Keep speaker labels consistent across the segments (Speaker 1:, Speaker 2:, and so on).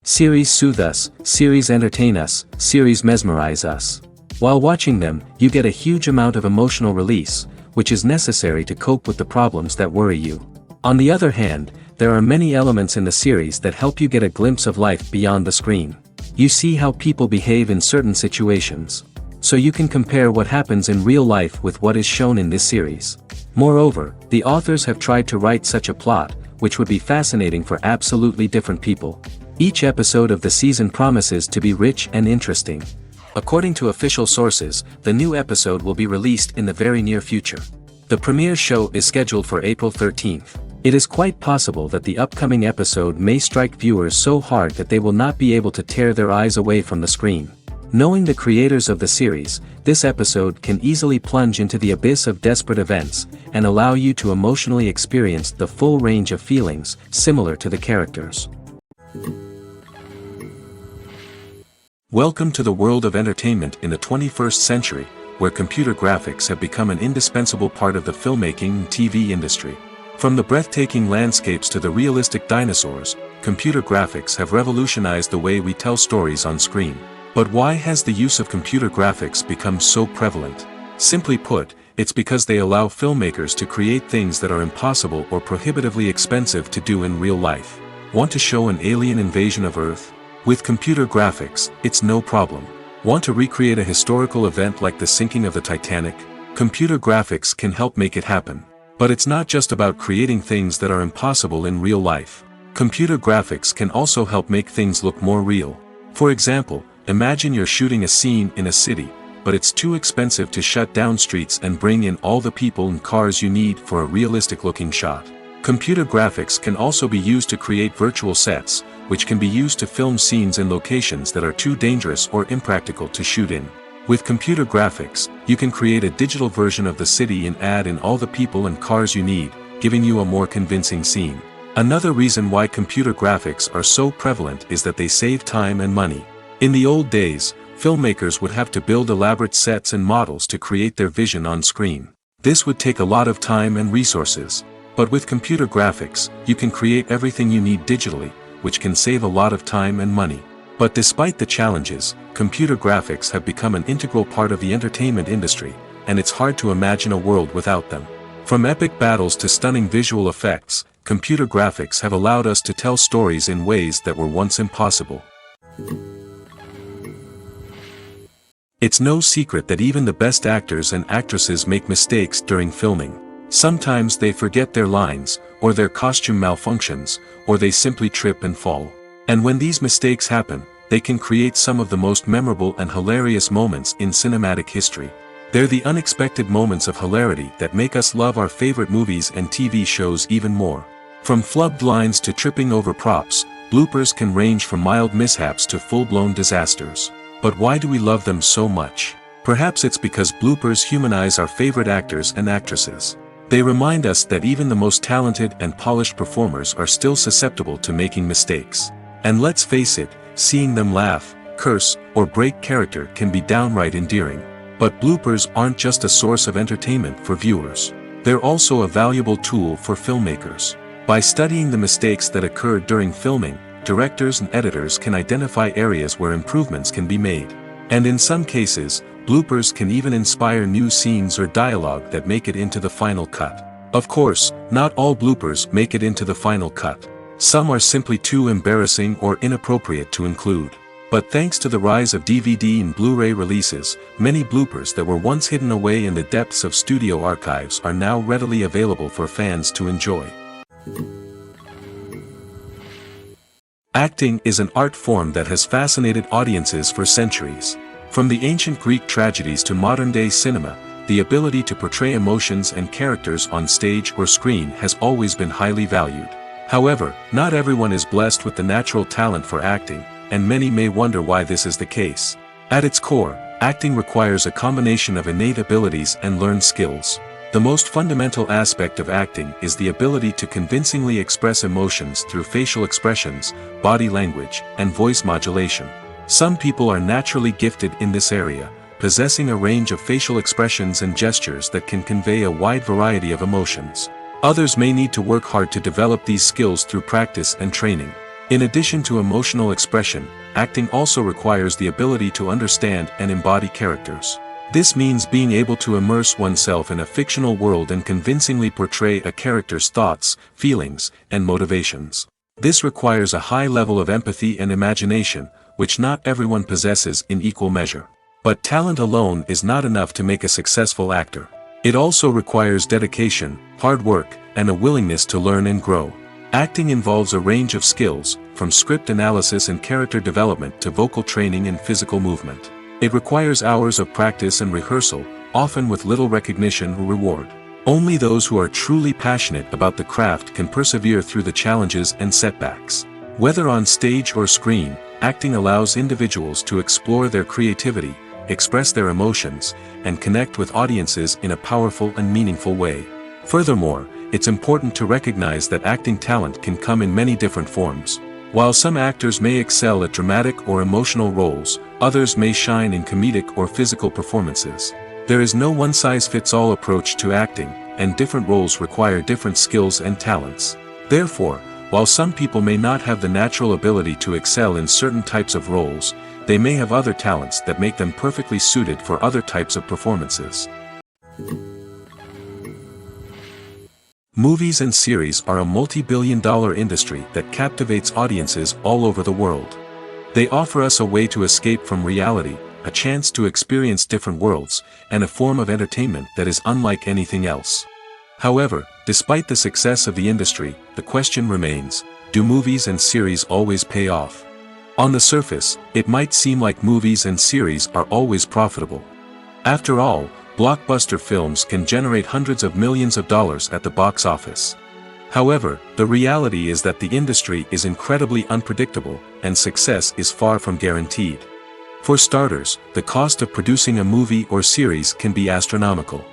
Speaker 1: Series soothe us, series entertain us, series mesmerize us. While watching them, you get a huge amount of emotional release, which is necessary to cope with the problems that worry you. On the other hand, there are many elements in the series that help you get a glimpse of life beyond the screen. You see how people behave in certain situations. So you can compare what happens in real life with what is shown in this series. Moreover, the authors have tried to write such a plot, which would be fascinating for absolutely different people. Each episode of the season promises to be rich and interesting. According to official sources, the new episode will be released in the very near future. The premiere show is scheduled for April 13th. It is quite possible that the upcoming episode may strike viewers so hard that they will not be able to tear their eyes away from the screen. Knowing the creators of the series, this episode can easily plunge into the abyss of desperate events, and allow you to emotionally experience the full range of feelings, similar to the characters.
Speaker 2: Welcome to the world of entertainment in the 21st century, where computer graphics have become an indispensable part of the filmmaking and TV industry. From the breathtaking landscapes to the realistic dinosaurs, computer graphics have revolutionized the way we tell stories on screen. But why has the use of computer graphics become so prevalent? Simply put, it's because they allow filmmakers to create things that are impossible or prohibitively expensive to do in real life. Want to show an alien invasion of Earth? With computer graphics, it's no problem. Want to recreate a historical event like the sinking of the Titanic? Computer graphics can help make it happen. But it's not just about creating things that are impossible in real life. Computer graphics can also help make things look more real. For example, imagine you're shooting a scene in a city, but it's too expensive to shut down streets and bring in all the people and cars you need for a realistic-looking shot. Computer graphics can also be used to create virtual sets, which can be used to film scenes in locations that are too dangerous or impractical to shoot in. With computer graphics, you can create a digital version of the city and add in all the people and cars you need, giving you a more convincing scene. Another reason why computer graphics are so prevalent is that they save time and money. In the old days, filmmakers would have to build elaborate sets and models to create their vision on screen. This would take a lot of time and resources. But with computer graphics, you can create everything you need digitally, which can save a lot of time and money. But despite the challenges, computer graphics have become an integral part of the entertainment industry, and it's hard to imagine a world without them. From epic battles to stunning visual effects, computer graphics have allowed us to tell stories in ways that were once impossible. It's no secret that even the best actors and actresses make mistakes during filming. Sometimes they forget their lines, or their costume malfunctions, or they simply trip and fall. And when these mistakes happen, they can create some of the most memorable and hilarious moments in cinematic history. They're the unexpected moments of hilarity that make us love our favorite movies and TV shows even more. From flubbed lines to tripping over props, bloopers can range from mild mishaps to full-blown disasters. But why do we love them so much? Perhaps it's because bloopers humanize our favorite actors and actresses. They remind us that even the most talented and polished performers are still susceptible to making mistakes. And let's face it, seeing them laugh, curse, or break character can be downright endearing. But bloopers aren't just a source of entertainment for viewers. They're also a valuable tool for filmmakers. By studying the mistakes that occurred during filming, directors and editors can identify areas where improvements can be made. And in some cases, bloopers can even inspire new scenes or dialogue that make it into the final cut. Of course, not all bloopers make it into the final cut. Some are simply too embarrassing or inappropriate to include. But thanks to the rise of DVD and Blu-ray releases, many bloopers that were once hidden away in the depths of studio archives are now readily available for fans to enjoy. Acting is an art form that has fascinated audiences for centuries. From the ancient Greek tragedies to modern-day cinema, the ability to portray emotions and characters on stage or screen has always been highly valued. However, not everyone is blessed with the natural talent for acting, and many may wonder why this is the case. At its core, acting requires a combination of innate abilities and learned skills. The most fundamental aspect of acting is the ability to convincingly express emotions through facial expressions, body language, and voice modulation. Some people are naturally gifted in this area, possessing a range of facial expressions and gestures that can convey a wide variety of emotions. Others may need to work hard to develop these skills through practice and training. In addition to emotional expression, acting also requires the ability to understand and embody characters. This means being able to immerse oneself in a fictional world and convincingly portray a character's thoughts, feelings, and motivations. This requires a high level of empathy and imagination, which not everyone possesses in equal measure. But talent alone is not enough to make a successful actor. It also requires dedication, hard work, and a willingness to learn and grow. Acting involves a range of skills, from script analysis and character development to vocal training and physical movement. It requires hours of practice and rehearsal, often with little recognition or reward. Only those who are truly passionate about the craft can persevere through the challenges and setbacks. Whether on stage or screen, acting allows individuals to explore their creativity, express their emotions, and connect with audiences in a powerful and meaningful way. Furthermore, it's important to recognize that acting talent can come in many different forms. While some actors may excel at dramatic or emotional roles, others may shine in comedic or physical performances. There is no one-size-fits-all approach to acting, and different roles require different skills and talents. Therefore, while some people may not have the natural ability to excel in certain types of roles, they may have other talents that make them perfectly suited for other types of performances. Movies and series are a multi-billion-dollar industry that captivates audiences all over the world. They offer us a way to escape from reality, a chance to experience different worlds, and a form of entertainment that is unlike anything else. However, despite the success of the industry, the question remains, do movies and series always pay off? On the surface, it might seem like movies and series are always profitable. After all, blockbuster films can generate hundreds of millions of dollars at the box office. However, the reality is that the industry is incredibly unpredictable, and success is far from guaranteed. For starters, the cost of producing a movie or series can be astronomical.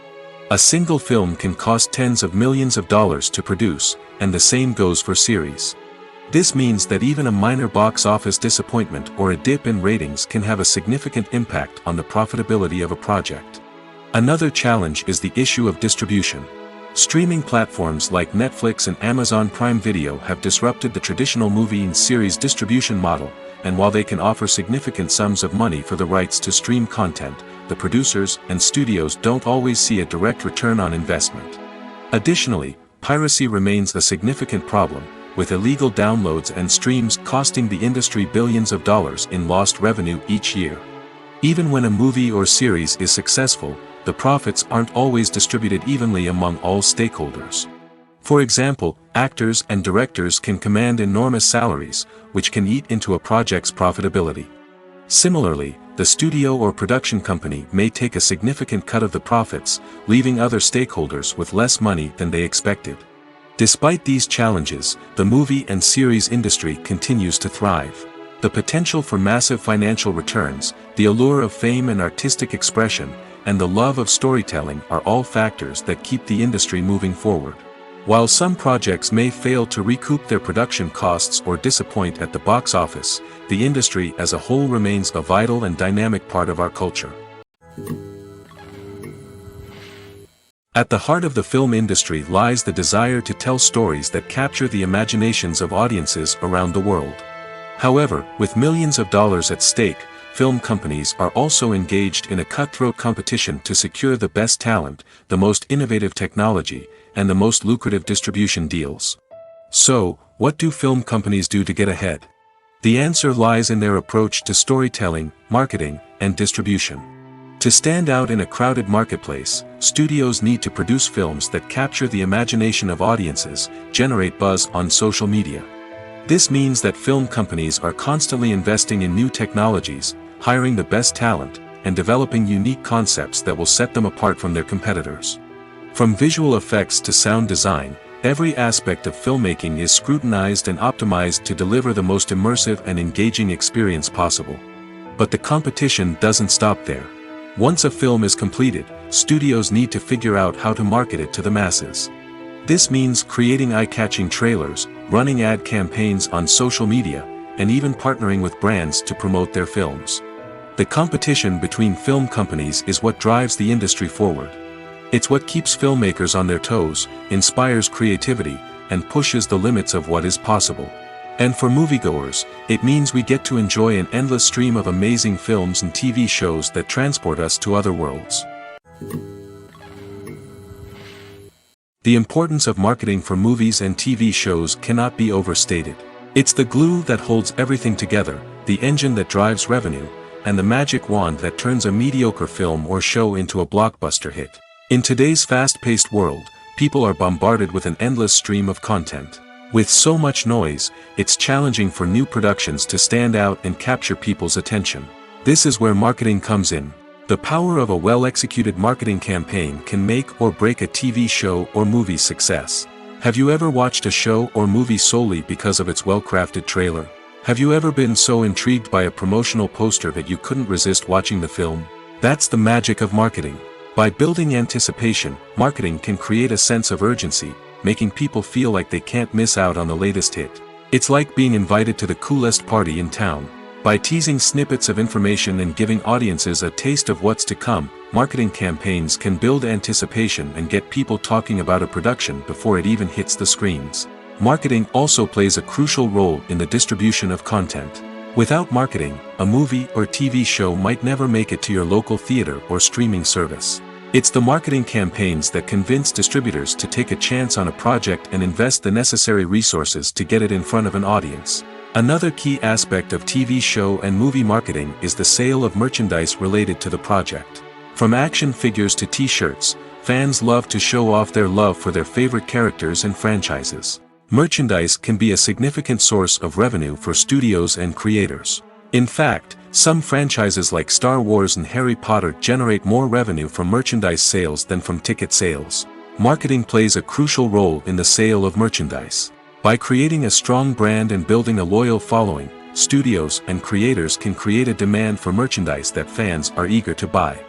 Speaker 2: A single film can cost tens of millions of dollars to produce, and the same goes for series. This means that even a minor box office disappointment or a dip in ratings can have a significant impact on the profitability of a project. Another challenge is the issue of distribution. Streaming platforms like Netflix and Amazon Prime Video have disrupted the traditional movie and series distribution model, and while they can offer significant sums of money for the rights to stream content, the producers and studios don't always see a direct return on investment. Additionally, piracy remains a significant problem, with illegal downloads and streams costing the industry billions of dollars in lost revenue each year. Even when a movie or series is successful, the profits aren't always distributed evenly among all stakeholders. For example, actors and directors can command enormous salaries, which can eat into a project's profitability. Similarly, the studio or production company may take a significant cut of the profits, leaving other stakeholders with less money than they expected. Despite these challenges, the movie and series industry continues to thrive. The potential for massive financial returns, the allure of fame and artistic expression, and the love of storytelling are all factors that keep the industry moving forward. While some projects may fail to recoup their production costs or disappoint at the box office, the industry as a whole remains a vital and dynamic part of our culture. At the heart of the film industry lies the desire to tell stories that capture the imaginations of audiences around the world. However, with millions of dollars at stake, film companies are also engaged in a cutthroat competition to secure the best talent, the most innovative technology, and the most lucrative distribution deals. So, what do film companies do to get ahead? The answer lies in their approach to storytelling, marketing, and distribution. To stand out in a crowded marketplace, studios need to produce films that capture the imagination of audiences, generate buzz on social media. This means that film companies are constantly investing in new technologies, hiring the best talent, and developing unique concepts that will set them apart from their competitors. From visual effects to sound design, every aspect of filmmaking is scrutinized and optimized to deliver the most immersive and engaging experience possible. But the competition doesn't stop there. Once a film is completed, studios need to figure out how to market it to the masses. This means creating eye-catching trailers, running ad campaigns on social media, and even partnering with brands to promote their films. The competition between film companies is what drives the industry forward. It's what keeps filmmakers on their toes, inspires creativity, and pushes the limits of what is possible. And for moviegoers, it means we get to enjoy an endless stream of amazing films and TV shows that transport us to other worlds. The importance of marketing for movies and TV shows cannot be overstated. It's the glue that holds everything together, the engine that drives revenue, and the magic wand that turns a mediocre film or show into a blockbuster hit. In today's fast-paced world, people are bombarded with an endless stream of content. With so much noise, it's challenging for new productions to stand out and capture people's attention. This is where marketing comes in. The power of a well-executed marketing campaign can make or break a TV show or movie's success. Have you ever watched a show or movie solely because of its well-crafted trailer? Have you ever been so intrigued by a promotional poster that you couldn't resist watching the film? That's the magic of marketing. By building anticipation, marketing can create a sense of urgency, making people feel like they can't miss out on the latest hit. It's like being invited to the coolest party in town. By teasing snippets of information and giving audiences a taste of what's to come, marketing campaigns can build anticipation and get people talking about a production before it even hits the screens. Marketing also plays a crucial role in the distribution of content. Without marketing, a movie or TV show might never make it to your local theater or streaming service. It's the marketing campaigns that convince distributors to take a chance on a project and invest the necessary resources to get it in front of an audience. Another key aspect of TV show and movie marketing is the sale of merchandise related to the project. From action figures to t-shirts, fans love to show off their love for their favorite characters and franchises. Merchandise can be a significant source of revenue for studios and creators. In fact, some franchises like Star Wars and Harry Potter generate more revenue from merchandise sales than from ticket sales. Marketing plays a crucial role in the sale of merchandise. By creating a strong brand and building a loyal following, studios and creators can create a demand for merchandise that fans are eager to buy.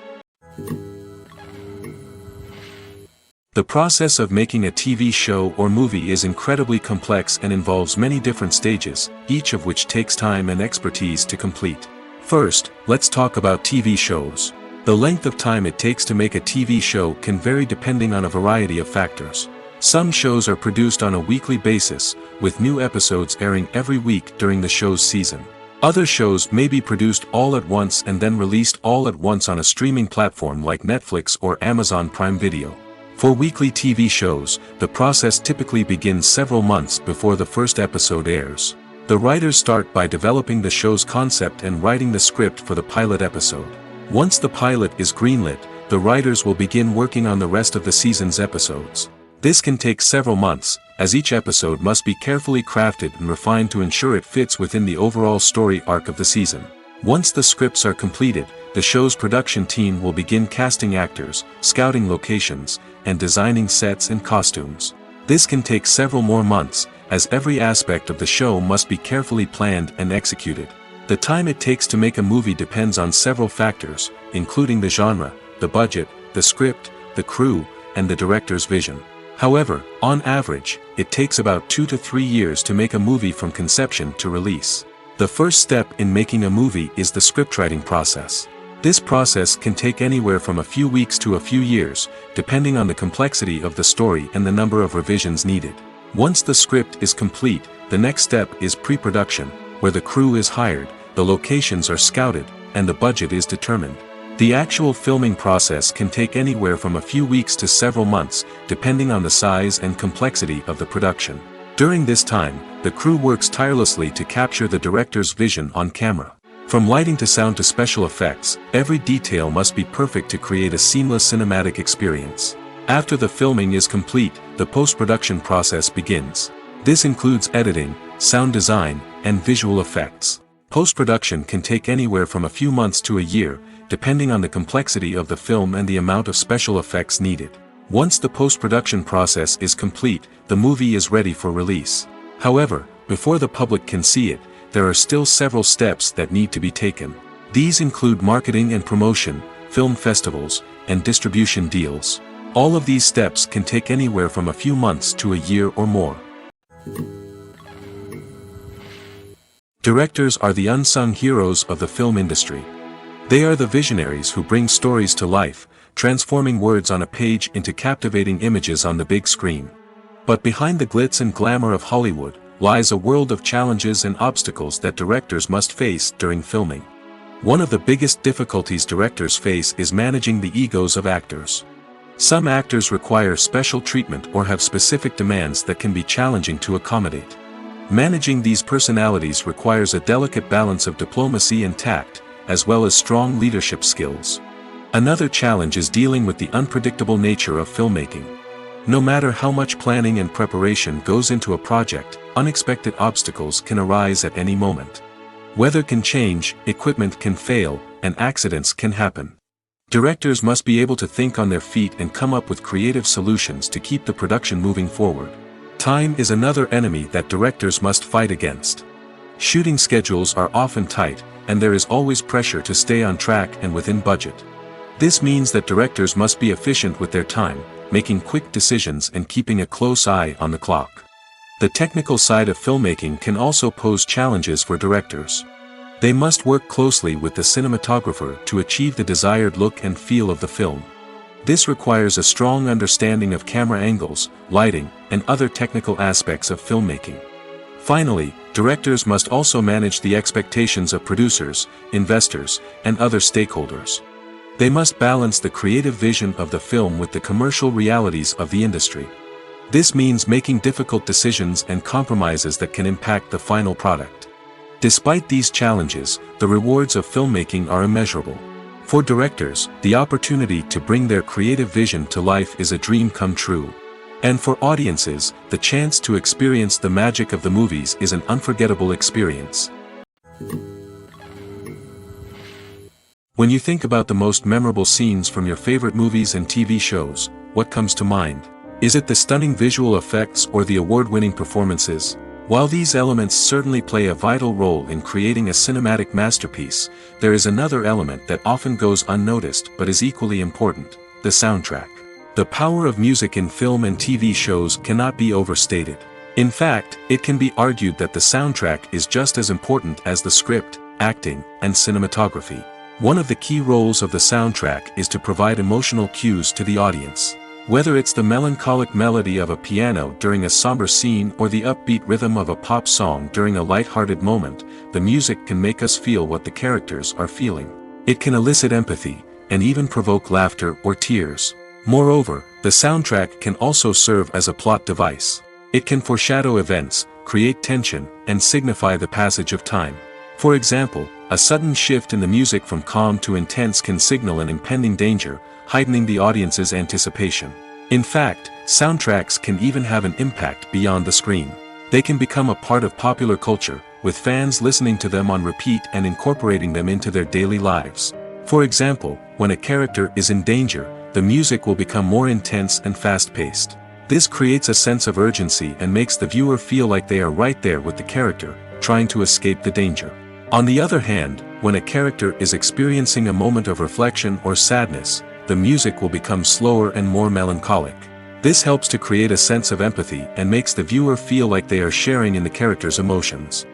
Speaker 2: The process of making a TV show or movie is incredibly complex and involves many different stages, each of which takes time and expertise to complete. First, let's talk about TV shows. The length of time it takes to make a TV show can vary depending on a variety of factors. Some shows are produced on a weekly basis, with new episodes airing every week during the show's season. Other shows may be produced all at once and then released all at once on a streaming platform like Netflix or Amazon Prime Video. For weekly TV shows, the process typically begins several months before the first episode airs. The writers start by developing the show's concept and writing the script for the pilot episode. Once the pilot is greenlit, the writers will begin working on the rest of the season's episodes. This can take several months, as each episode must be carefully crafted and refined to ensure it fits within the overall story arc of the season. Once the scripts are completed, the show's production team will begin casting actors, scouting locations, and designing sets and costumes. This can take several more months, as every aspect of the show must be carefully planned and executed. The time it takes to make a movie depends on several factors, including the genre, the budget, the script, the crew, and the director's vision. However, on average, it takes about 2 to 3 years to make a movie from conception to release. The first step in making a movie is the scriptwriting process. This process can take anywhere from a few weeks to a few years, depending on the complexity of the story and the number of revisions needed. Once the script is complete, the next step is pre-production, where the crew is hired, the locations are scouted, and the budget is determined. The actual filming process can take anywhere from a few weeks to several months, depending on the size and complexity of the production. During this time, the crew works tirelessly to capture the director's vision on camera. From lighting to sound to special effects, every detail must be perfect to create a seamless cinematic experience. After the filming is complete, the post-production process begins. This includes editing, sound design, and visual effects. Post-production can take anywhere from a few months to a year, depending on the complexity of the film and the amount of special effects needed. Once the post-production process is complete, the movie is ready for release. However, before the public can see it, there are still several steps that need to be taken. These include marketing and promotion, film festivals, and distribution deals. All of these steps can take anywhere from a few months to a year or more. Directors are the unsung heroes of the film industry. They are the visionaries who bring stories to life, transforming words on a page into captivating images on the big screen. But behind the glitz and glamour of Hollywood, lies a world of challenges and obstacles that directors must face during filming. One of the biggest difficulties directors face is managing the egos of actors. Some actors require special treatment or have specific demands that can be challenging to accommodate. Managing these personalities requires a delicate balance of diplomacy and tact, as well as strong leadership skills. Another challenge is dealing with the unpredictable nature of filmmaking. No matter how much planning and preparation goes into a project, unexpected obstacles can arise at any moment. Weather can change, equipment can fail, and accidents can happen. Directors must be able to think on their feet and come up with creative solutions to keep the production moving forward. Time is another enemy that directors must fight against. Shooting schedules are often tight, and there is always pressure to stay on track and within budget. This means that directors must be efficient with their time, making quick decisions and keeping a close eye on the clock. The technical side of filmmaking can also pose challenges for directors. They must work closely with the cinematographer to achieve the desired look and feel of the film. This requires a strong understanding of camera angles, lighting, and other technical aspects of filmmaking. Finally, directors must also manage the expectations of producers, investors, and other stakeholders. They must balance the creative vision of the film with the commercial realities of the industry. This means making difficult decisions and compromises that can impact the final product. Despite these challenges, the rewards of filmmaking are immeasurable. For directors, the opportunity to bring their creative vision to life is a dream come true. And for audiences, the chance to experience the magic of the movies is an unforgettable experience. When you think about the most memorable scenes from your favorite movies and TV shows, what comes to mind? Is it the stunning visual effects or the award-winning performances? While these elements certainly play a vital role in creating a cinematic masterpiece, there is another element that often goes unnoticed but is equally important: the soundtrack. The power of music in film and TV shows cannot be overstated. In fact, it can be argued that the soundtrack is just as important as the script, acting, and cinematography. One of the key roles of the soundtrack is to provide emotional cues to the audience. Whether it's the melancholic melody of a piano during a somber scene or the upbeat rhythm of a pop song during a light-hearted moment, the music can make us feel what the characters are feeling. It can elicit empathy, and even provoke laughter or tears. Moreover, the soundtrack can also serve as a plot device. It can foreshadow events, create tension, and signify the passage of time. For example, a sudden shift in the music from calm to intense can signal an impending danger, heightening the audience's anticipation. In fact, soundtracks can even have an impact beyond the screen. They can become a part of popular culture, with fans listening to them on repeat and incorporating them into their daily lives. For example, when a character is in danger, the music will become more intense and fast-paced. This creates a sense of urgency and makes the viewer feel like they are right there with the character, trying to escape the danger. On the other hand, when a character is experiencing a moment of reflection or sadness, the music will become slower and more melancholic. This helps to create a sense of empathy and makes the viewer feel like they are sharing in the character's emotions.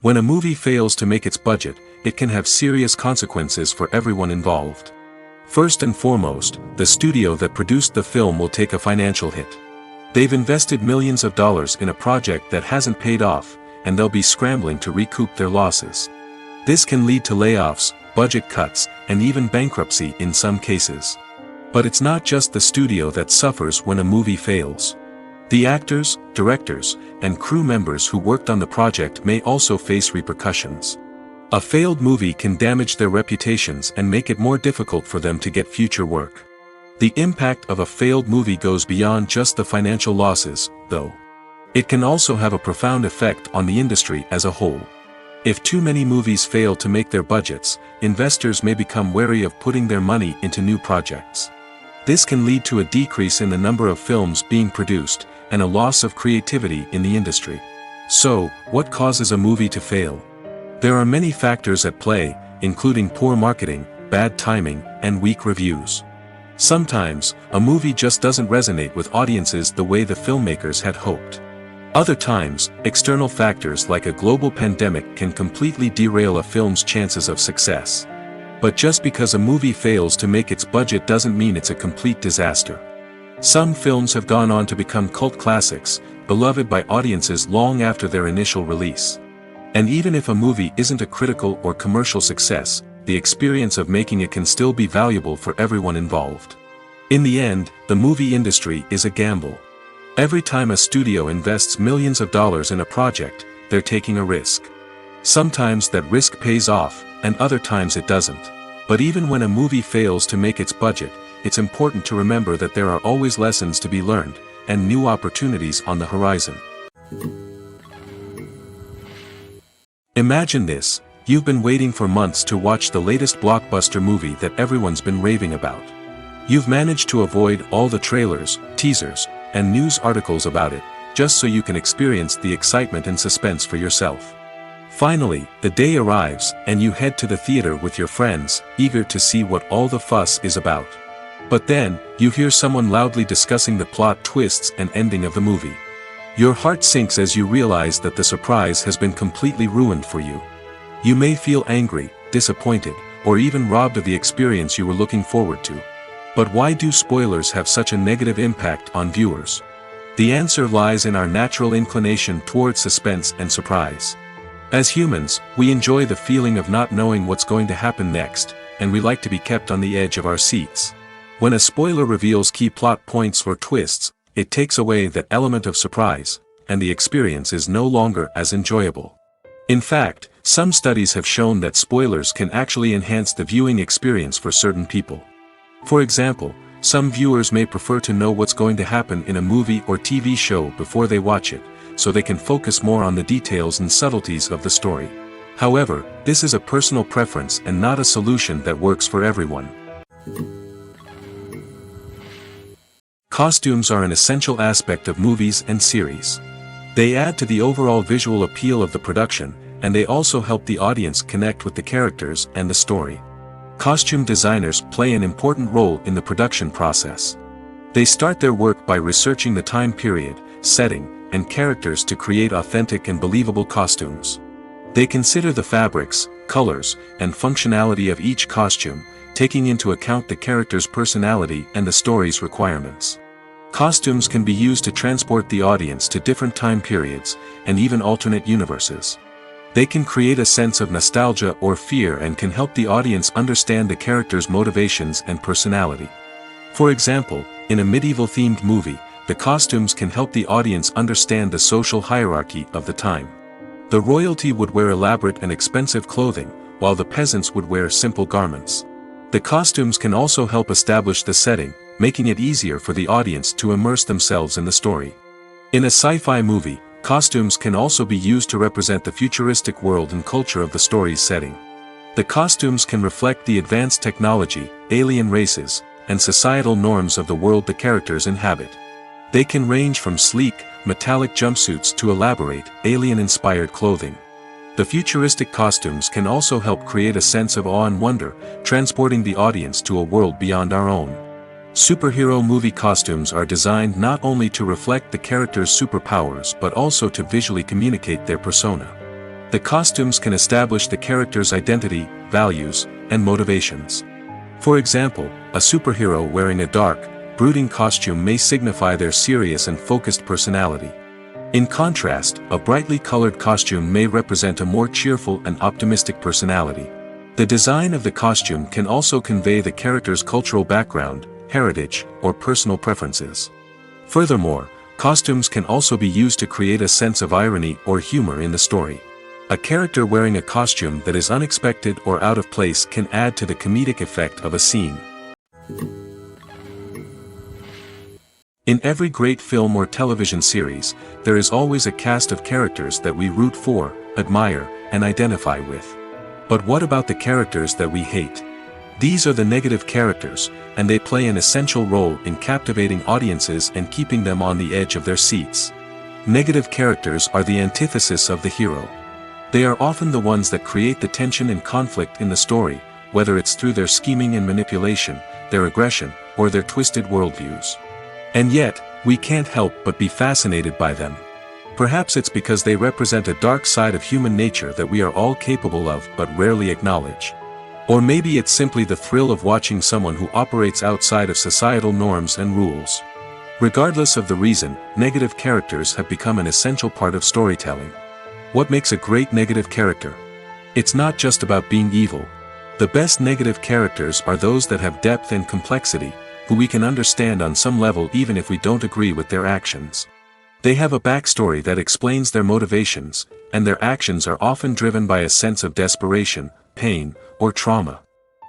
Speaker 2: When a movie fails to make its budget, it can have serious consequences for everyone involved. First and foremost, the studio that produced the film will take a financial hit. They've invested millions of dollars in a project that hasn't paid off, and they'll be scrambling to recoup their losses. This can lead to layoffs, budget cuts, and even bankruptcy in some cases. But it's not just the studio that suffers when a movie fails. The actors, directors, and crew members who worked on the project may also face repercussions. A failed movie can damage their reputations and make it more difficult for them to get future work. The impact of a failed movie goes beyond just the financial losses, though. It can also have a profound effect on the industry as a whole. If too many movies fail to make their budgets, investors may become wary of putting their money into new projects. This can lead to a decrease in the number of films being produced, and a loss of creativity in the industry. So, what causes a movie to fail? There are many factors at play, including poor marketing, bad timing, and weak reviews. Sometimes, a movie just doesn't resonate with audiences the way the filmmakers had hoped. Other times, external factors like a global pandemic can completely derail a film's chances of success. But just because a movie fails to make its budget doesn't mean it's a complete disaster. Some films have gone on to become cult classics, beloved by audiences long after their initial release. And even if a movie isn't a critical or commercial success, the experience of making it can still be valuable for everyone involved. In the end, the movie industry is a gamble. Every time a studio invests millions of dollars in a project, they're taking a risk. Sometimes that risk pays off, and other times it doesn't. But even when a movie fails to make its budget, it's important to remember that there are always lessons to be learned, and new opportunities on the horizon. Imagine this: you've been waiting for months to watch the latest blockbuster movie that everyone's been raving about. You've managed to avoid all the trailers, teasers, and news articles about it, just so you can experience the excitement and suspense for yourself. Finally, the day arrives, and you head to the theater with your friends, eager to see what all the fuss is about. But then, you hear someone loudly discussing the plot twists and ending of the movie. Your heart sinks as you realize that the surprise has been completely ruined for you. You may feel angry, disappointed, or even robbed of the experience you were looking forward to. But why do spoilers have such a negative impact on viewers? The answer lies in our natural inclination toward suspense and surprise. As humans, we enjoy the feeling of not knowing what's going to happen next, and we like to be kept on the edge of our seats. When a spoiler reveals key plot points or twists, it takes away that element of surprise, and the experience is no longer as enjoyable. In fact, some studies have shown that spoilers can actually enhance the viewing experience for certain people. For example, some viewers may prefer to know what's going to happen in a movie or TV show before they watch it, so they can focus more on the details and subtleties of the story. However, this is a personal preference and not a solution that works for everyone. Costumes are an essential aspect of movies and series. They add to the overall visual appeal of the production, and they also help the audience connect with the characters and the story. Costume designers play an important role in the production process. They start their work by researching the time period, setting, and characters to create authentic and believable costumes. They consider the fabrics, colors, and functionality of each costume, taking into account the character's personality and the story's requirements. Costumes can be used to transport the audience to different time periods, and even alternate universes. They can create a sense of nostalgia or fear and can help the audience understand the character's motivations and personality. For example, in a medieval-themed movie, the costumes can help the audience understand the social hierarchy of the time. The royalty would wear elaborate and expensive clothing, while the peasants would wear simple garments. The costumes can also help establish the setting, making it easier for the audience to immerse themselves in the story. In a sci-fi movie, costumes can also be used to represent the futuristic world and culture of the story's setting. The costumes can reflect the advanced technology, alien races, and societal norms of the world the characters inhabit. They can range from sleek, metallic jumpsuits to elaborate, alien-inspired clothing. The futuristic costumes can also help create a sense of awe and wonder, transporting the audience to a world beyond our own. Superhero movie costumes are designed not only to reflect the character's superpowers but also to visually communicate their persona. The costumes can establish the character's identity, values, and motivations. For example, a superhero wearing a dark, brooding costume may signify their serious and focused personality. In contrast, a brightly colored costume may represent a more cheerful and optimistic personality. The design of the costume can also convey the character's cultural background, heritage, or personal preferences. Furthermore, costumes can also be used to create a sense of irony or humor in the story. A character wearing a costume that is unexpected or out of place can add to the comedic effect of a scene. In every great film or television series, there is always a cast of characters that we root for, admire, and identify with. But what about the characters that we hate? These are the negative characters, and they play an essential role in captivating audiences and keeping them on the edge of their seats. Negative characters are the antithesis of the hero. They are often the ones that create the tension and conflict in the story, whether it's through their scheming and manipulation, their aggression, or their twisted worldviews. And yet, we can't help but be fascinated by them. Perhaps it's because they represent a dark side of human nature that we are all capable of but rarely acknowledge. Or maybe it's simply the thrill of watching someone who operates outside of societal norms and rules. Regardless of the reason, negative characters have become an essential part of storytelling. What makes a great negative character? It's not just about being evil. The best negative characters are those that have depth and complexity, who we can understand on some level even if we don't agree with their actions. They have a backstory that explains their motivations, and their actions are often driven by a sense of desperation, pain, or trauma.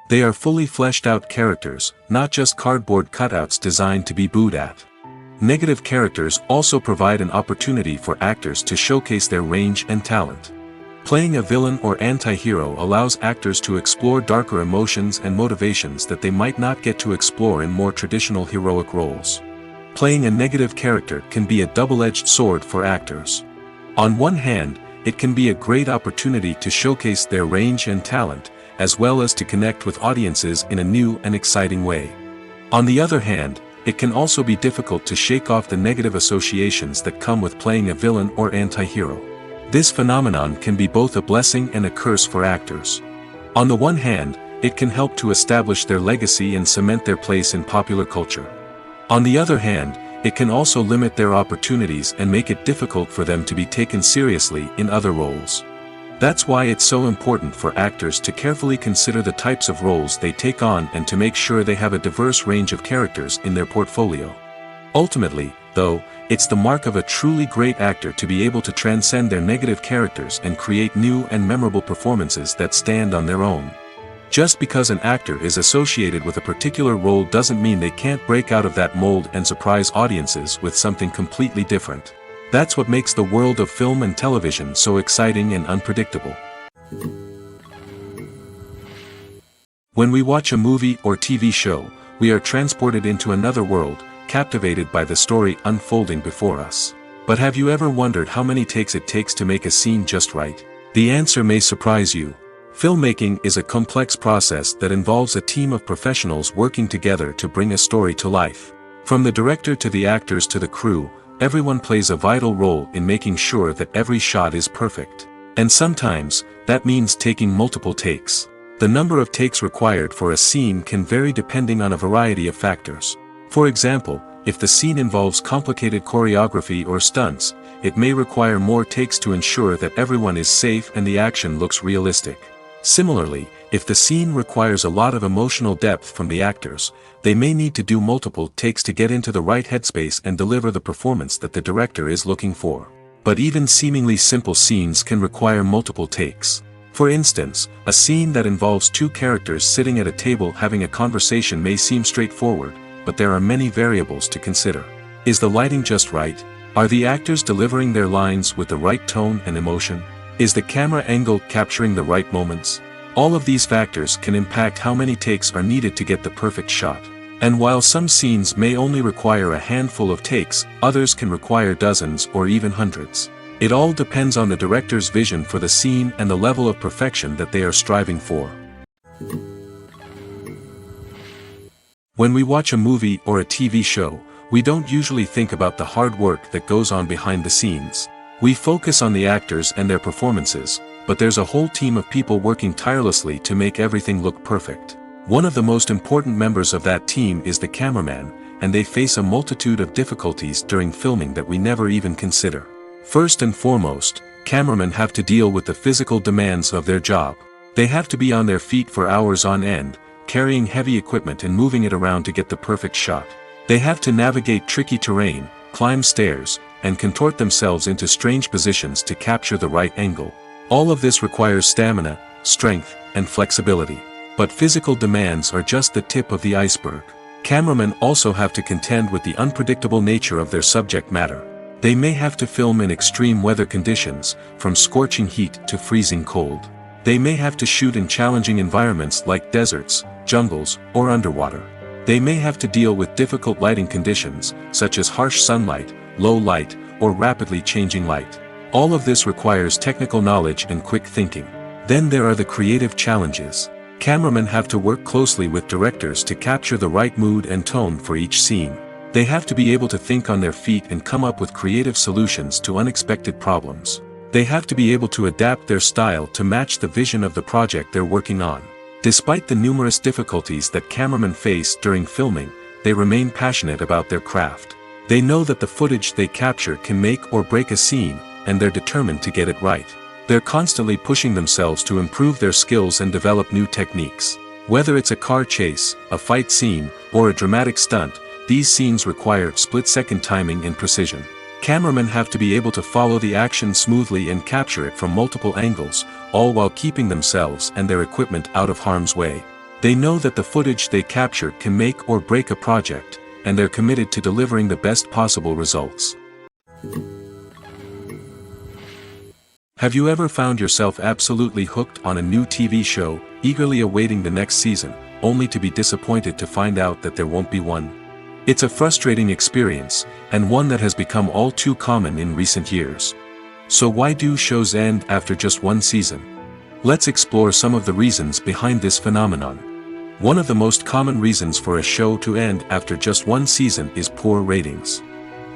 Speaker 2: They are fully fleshed out characters, not just cardboard cutouts designed to be booed at. Negative characters also provide an opportunity for actors to showcase their range and talent. Playing a villain or anti-hero allows actors to explore darker emotions and motivations that they might not get to explore in more traditional heroic roles. Playing a negative character can be a double-edged sword for actors. On one hand, it can be a great opportunity to showcase their range and talent, as well as to connect with audiences in a new and exciting way. On the other hand, it can also be difficult to shake off the negative associations that come with playing a villain or anti-hero. This phenomenon can be both a blessing and a curse for actors. On the one hand, it can help to establish their legacy and cement their place in popular culture. On the other hand, it can also limit their opportunities and make it difficult for them to be taken seriously in other roles. That's why it's so important for actors to carefully consider the types of roles they take on and to make sure they have a diverse range of characters in their portfolio. Ultimately, though, it's the mark of a truly great actor to be able to transcend their negative characters and create new and memorable performances that stand on their own. Just because an actor is associated with a particular role doesn't mean they can't break out of that mold and surprise audiences with something completely different. That's what makes the world of film and television so exciting and unpredictable. When we watch a movie or TV show, we are transported into another world, captivated by the story unfolding before us. But have you ever wondered how many takes it takes to make a scene just right? The answer may surprise you. Filmmaking is a complex process that involves a team of professionals working together to bring a story to life. From the director to the actors to the crew, everyone plays a vital role in making sure that every shot is perfect. And sometimes, that means taking multiple takes. The number of takes required for a scene can vary depending on a variety of factors. For example, if the scene involves complicated choreography or stunts, it may require more takes to ensure that everyone is safe and the action looks realistic. Similarly, if the scene requires a lot of emotional depth from the actors, they may need to do multiple takes to get into the right headspace and deliver the performance that the director is looking for. But even seemingly simple scenes can require multiple takes. For instance, a scene that involves two characters sitting at a table having a conversation may seem straightforward, but there are many variables to consider. Is the lighting just right? Are the actors delivering their lines with the right tone and emotion? Is the camera angle capturing the right moments? All of these factors can impact how many takes are needed to get the perfect shot. And while some scenes may only require a handful of takes, others can require dozens or even hundreds. It all depends on the director's vision for the scene and the level of perfection that they are striving for. When we watch a movie or a TV show, we don't usually think about the hard work that goes on behind the scenes. We focus on the actors and their performances, but there's a whole team of people working tirelessly to make everything look perfect. One of the most important members of that team is the cameraman, and they face a multitude of difficulties during filming that we never even consider. First and foremost, cameramen have to deal with the physical demands of their job. They have to be on their feet for hours on end, carrying heavy equipment and moving it around to get the perfect shot. They have to navigate tricky terrain, climb stairs, and contort themselves into strange positions to capture the right angle. All of this requires stamina, strength, and flexibility. But physical demands are just the tip of the iceberg. Cameramen also have to contend with the unpredictable nature of their subject matter. They may have to film in extreme weather conditions, from scorching heat to freezing cold. They may have to shoot in challenging environments like deserts, jungles, or underwater. They may have to deal with difficult lighting conditions, such as harsh sunlight, low light, or rapidly changing light. All of this requires technical knowledge and quick thinking. Then there are the creative challenges. Cameramen have to work closely with directors to capture the right mood and tone for each scene. They have to be able to think on their feet and come up with creative solutions to unexpected problems. They have to be able to adapt their style to match the vision of the project they're working on. Despite the numerous difficulties that cameramen face during filming, they remain passionate about their craft. They know that the footage they capture can make or break a scene, and they're determined to get it right. They're constantly pushing themselves to improve their skills and develop new techniques. Whether it's a car chase, a fight scene, or a dramatic stunt, these scenes require split-second timing and precision. Cameramen have to be able to follow the action smoothly and capture it from multiple angles, all while keeping themselves and their equipment out of harm's way. They know that the footage they capture can make or break a project, and they're committed to delivering the best possible results. Have you ever found yourself absolutely hooked on a new TV show, eagerly awaiting the next season, only to be disappointed to find out that there won't be one? It's a frustrating experience, and one that has become all too common in recent years. So why do shows end after just one season? Let's explore some of the reasons behind this phenomenon. One of the most common reasons for a show to end after just one season is poor ratings.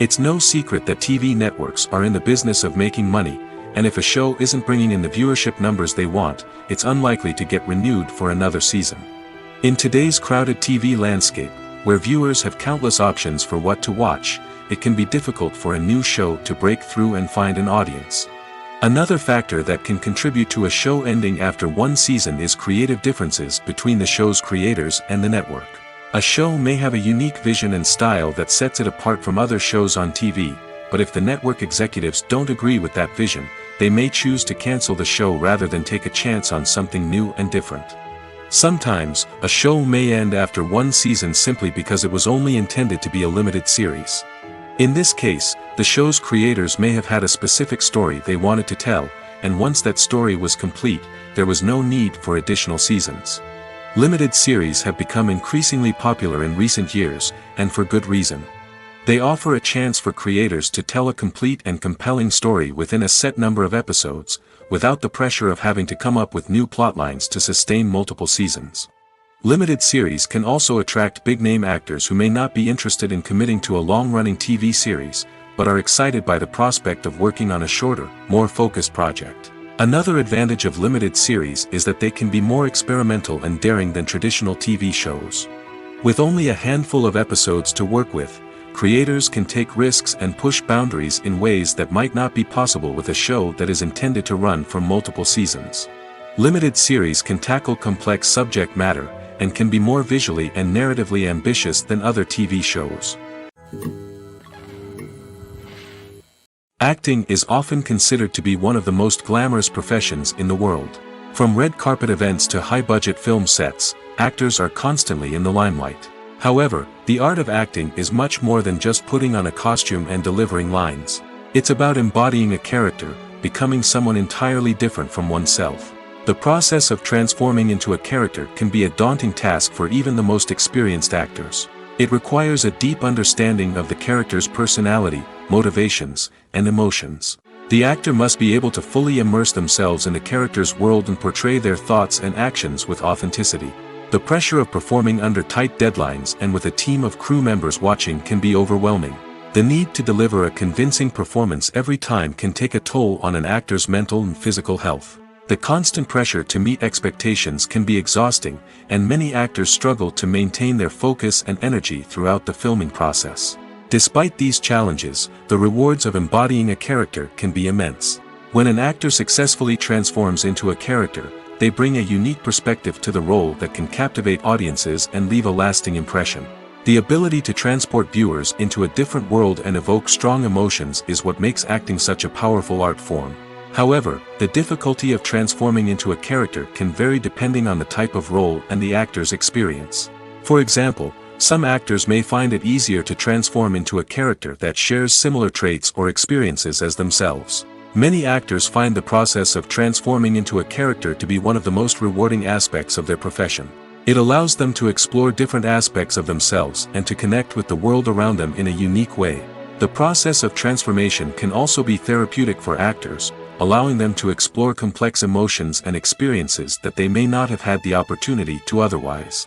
Speaker 2: It's no secret that TV networks are in the business of making money, and if a show isn't bringing in the viewership numbers they want, it's unlikely to get renewed for another season. In today's crowded TV landscape, where viewers have countless options for what to watch, it can be difficult for a new show to break through and find an audience. Another factor that can contribute to a show ending after one season is creative differences between the show's creators and the network. A show may have a unique vision and style that sets it apart from other shows on TV, but if the network executives don't agree with that vision, they may choose to cancel the show rather than take a chance on something new and different. Sometimes, a show may end after one season simply because it was only intended to be a limited series. In this case, the show's creators may have had a specific story they wanted to tell, and once that story was complete, there was no need for additional seasons. Limited series have become increasingly popular in recent years, and for good reason. They offer a chance for creators to tell a complete and compelling story within a set number of episodes, without the pressure of having to come up with new plotlines to sustain multiple seasons. Limited series can also attract big-name actors who may not be interested in committing to a long-running TV series, but are excited by the prospect of working on a shorter, more focused project. Another advantage of limited series is that they can be more experimental and daring than traditional TV shows. With only a handful of episodes to work with, creators can take risks and push boundaries in ways that might not be possible with a show that is intended to run for multiple seasons. Limited series can tackle complex subject matter, and can be more visually and narratively ambitious than other TV shows. Acting is often considered to be one of the most glamorous professions in the world. From red carpet events to high-budget film sets, actors are constantly in the limelight. However, the art of acting is much more than just putting on a costume and delivering lines. It's about embodying a character, becoming someone entirely different from oneself. The process of transforming into a character can be a daunting task for even the most experienced actors. It requires a deep understanding of the character's personality, motivations, and emotions. The actor must be able to fully immerse themselves in the character's world and portray their thoughts and actions with authenticity. The pressure of performing under tight deadlines and with a team of crew members watching can be overwhelming. The need to deliver a convincing performance every time can take a toll on an actor's mental and physical health. The constant pressure to meet expectations can be exhausting, and many actors struggle to maintain their focus and energy throughout the filming process. Despite these challenges, the rewards of embodying a character can be immense. When an actor successfully transforms into a character, they bring a unique perspective to the role that can captivate audiences and leave a lasting impression. The ability to transport viewers into a different world and evoke strong emotions is what makes acting such a powerful art form. However, the difficulty of transforming into a character can vary depending on the type of role and the actor's experience. For example, some actors may find it easier to transform into a character that shares similar traits or experiences as themselves. Many actors find the process of transforming into a character to be one of the most rewarding aspects of their profession. It allows them to explore different aspects of themselves and to connect with the world around them in a unique way. The process of transformation can also be therapeutic for actors, allowing them to explore complex emotions and experiences that they may not have had the opportunity to otherwise.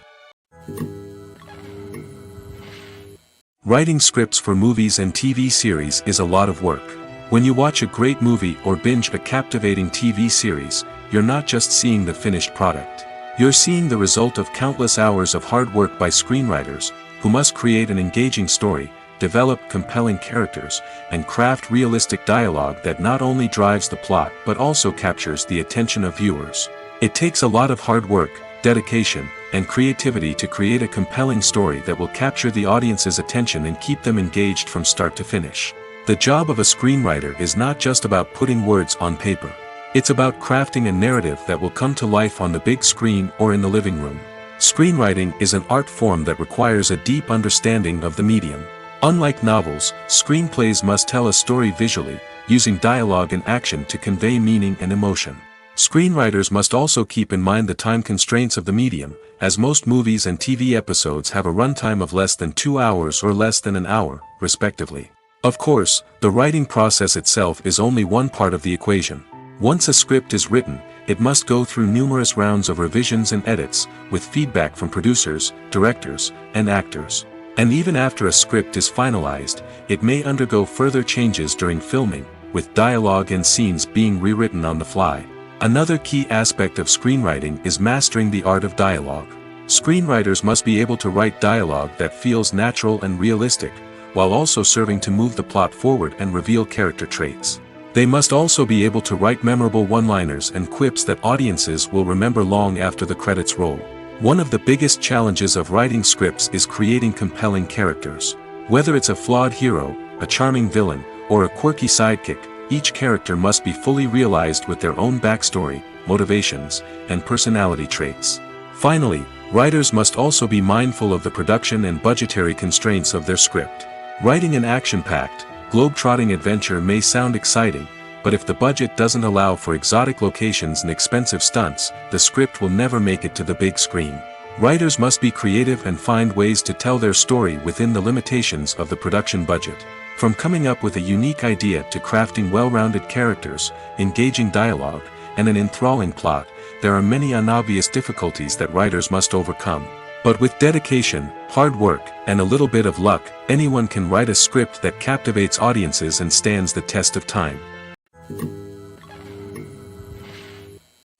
Speaker 2: Writing scripts for movies and TV series is a lot of work. When you watch a great movie or binge a captivating TV series, you're not just seeing the finished product. You're seeing the result of countless hours of hard work by screenwriters, who must create an engaging story, develop compelling characters, and craft realistic dialogue that not only drives the plot but also captures the attention of viewers. It takes a lot of hard work, dedication, and creativity to create a compelling story that will capture the audience's attention and keep them engaged from start to finish. The job of a screenwriter is not just about putting words on paper. It's about crafting a narrative that will come to life on the big screen or in the living room. Screenwriting is an art form that requires a deep understanding of the medium. Unlike novels, screenplays must tell a story visually, using dialogue and action to convey meaning and emotion. Screenwriters must also keep in mind the time constraints of the medium, as most movies and TV episodes have a runtime of less than 2 hours or less than an hour, respectively. Of course, the writing process itself is only one part of the equation. Once a script is written, it must go through numerous rounds of revisions and edits, with feedback from producers, directors, and actors. And even after a script is finalized, it may undergo further changes during filming, with dialogue and scenes being rewritten on the fly. Another key aspect of screenwriting is mastering the art of dialogue. Screenwriters must be able to write dialogue that feels natural and realistic, while also serving to move the plot forward and reveal character traits. They must also be able to write memorable one-liners and quips that audiences will remember long after the credits roll. One of the biggest challenges of writing scripts is creating compelling characters. Whether it's a flawed hero, a charming villain, or a quirky sidekick, each character must be fully realized with their own backstory, motivations, and personality traits. Finally, writers must also be mindful of the production and budgetary constraints of their script. Writing an action-packed, globe-trotting adventure may sound exciting, but if the budget doesn't allow for exotic locations and expensive stunts, the script will never make it to the big screen. Writers must be creative and find ways to tell their story within the limitations of the production budget. From coming up with a unique idea to crafting well-rounded characters, engaging dialogue, and an enthralling plot, there are many unobvious difficulties that writers must overcome. But with dedication, hard work, and a little bit of luck, anyone can write a script that captivates audiences and stands the test of time.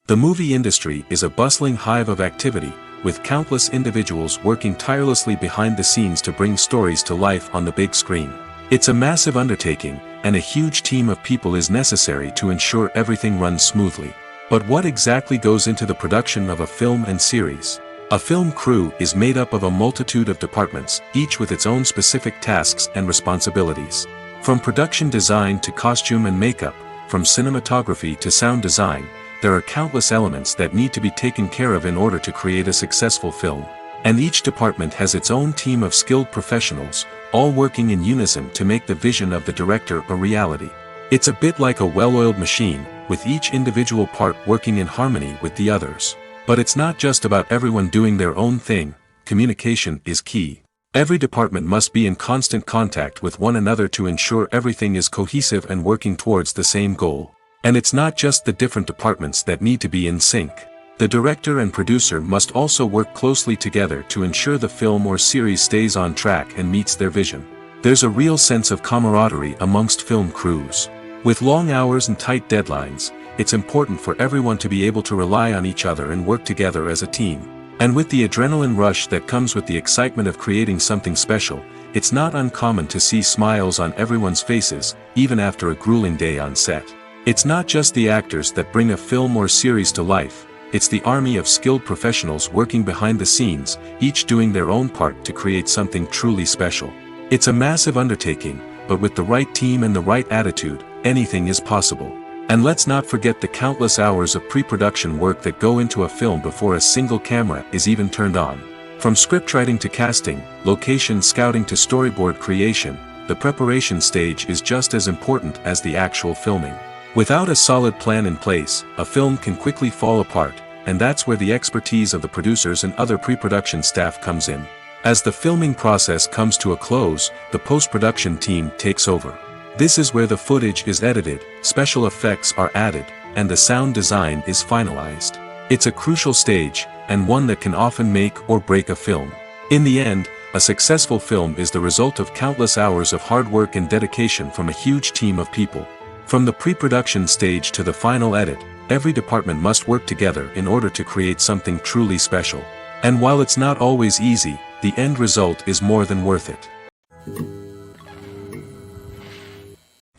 Speaker 2: The movie industry is a bustling hive of activity, with countless individuals working tirelessly behind the scenes to bring stories to life on the big screen. It's a massive undertaking, and a huge team of people is necessary to ensure everything runs smoothly. But what exactly goes into the production of a film and series? A film crew is made up of a multitude of departments, each with its own specific tasks and responsibilities. From production design to costume and makeup, from cinematography to sound design, there are countless elements that need to be taken care of in order to create a successful film. And each department has its own team of skilled professionals, all working in unison to make the vision of the director a reality. It's a bit like a well-oiled machine, with each individual part working in harmony with the others. But it's not just about everyone doing their own thing, communication is key. Every department must be in constant contact with one another to ensure everything is cohesive and working towards the same goal. And it's not just the different departments that need to be in sync. The director and producer must also work closely together to ensure the film or series stays on track and meets their vision. There's a real sense of camaraderie amongst film crews. With long hours and tight deadlines, it's important for everyone to be able to rely on each other and work together as a team. And with the adrenaline rush that comes with the excitement of creating something special, it's not uncommon to see smiles on everyone's faces, even after a grueling day on set. It's not just the actors that bring a film or series to life. It's the army of skilled professionals working behind the scenes, each doing their own part to create something truly special. It's a massive undertaking, but with the right team and the right attitude, anything is possible. And let's not forget the countless hours of pre-production work that go into a film before a single camera is even turned on. From scriptwriting to casting, location scouting to storyboard creation, the preparation stage is just as important as the actual filming. Without a solid plan in place, a film can quickly fall apart, and that's where the expertise of the producers and other pre-production staff comes in. As the filming process comes to a close, the post-production team takes over. This is where the footage is edited, special effects are added, and the sound design is finalized. It's a crucial stage, and one that can often make or break a film. In the end, a successful film is the result of countless hours of hard work and dedication from a huge team of people. From the pre-production stage to the final edit, every department must work together in order to create something truly special. And while it's not always easy, the end result is more than worth it.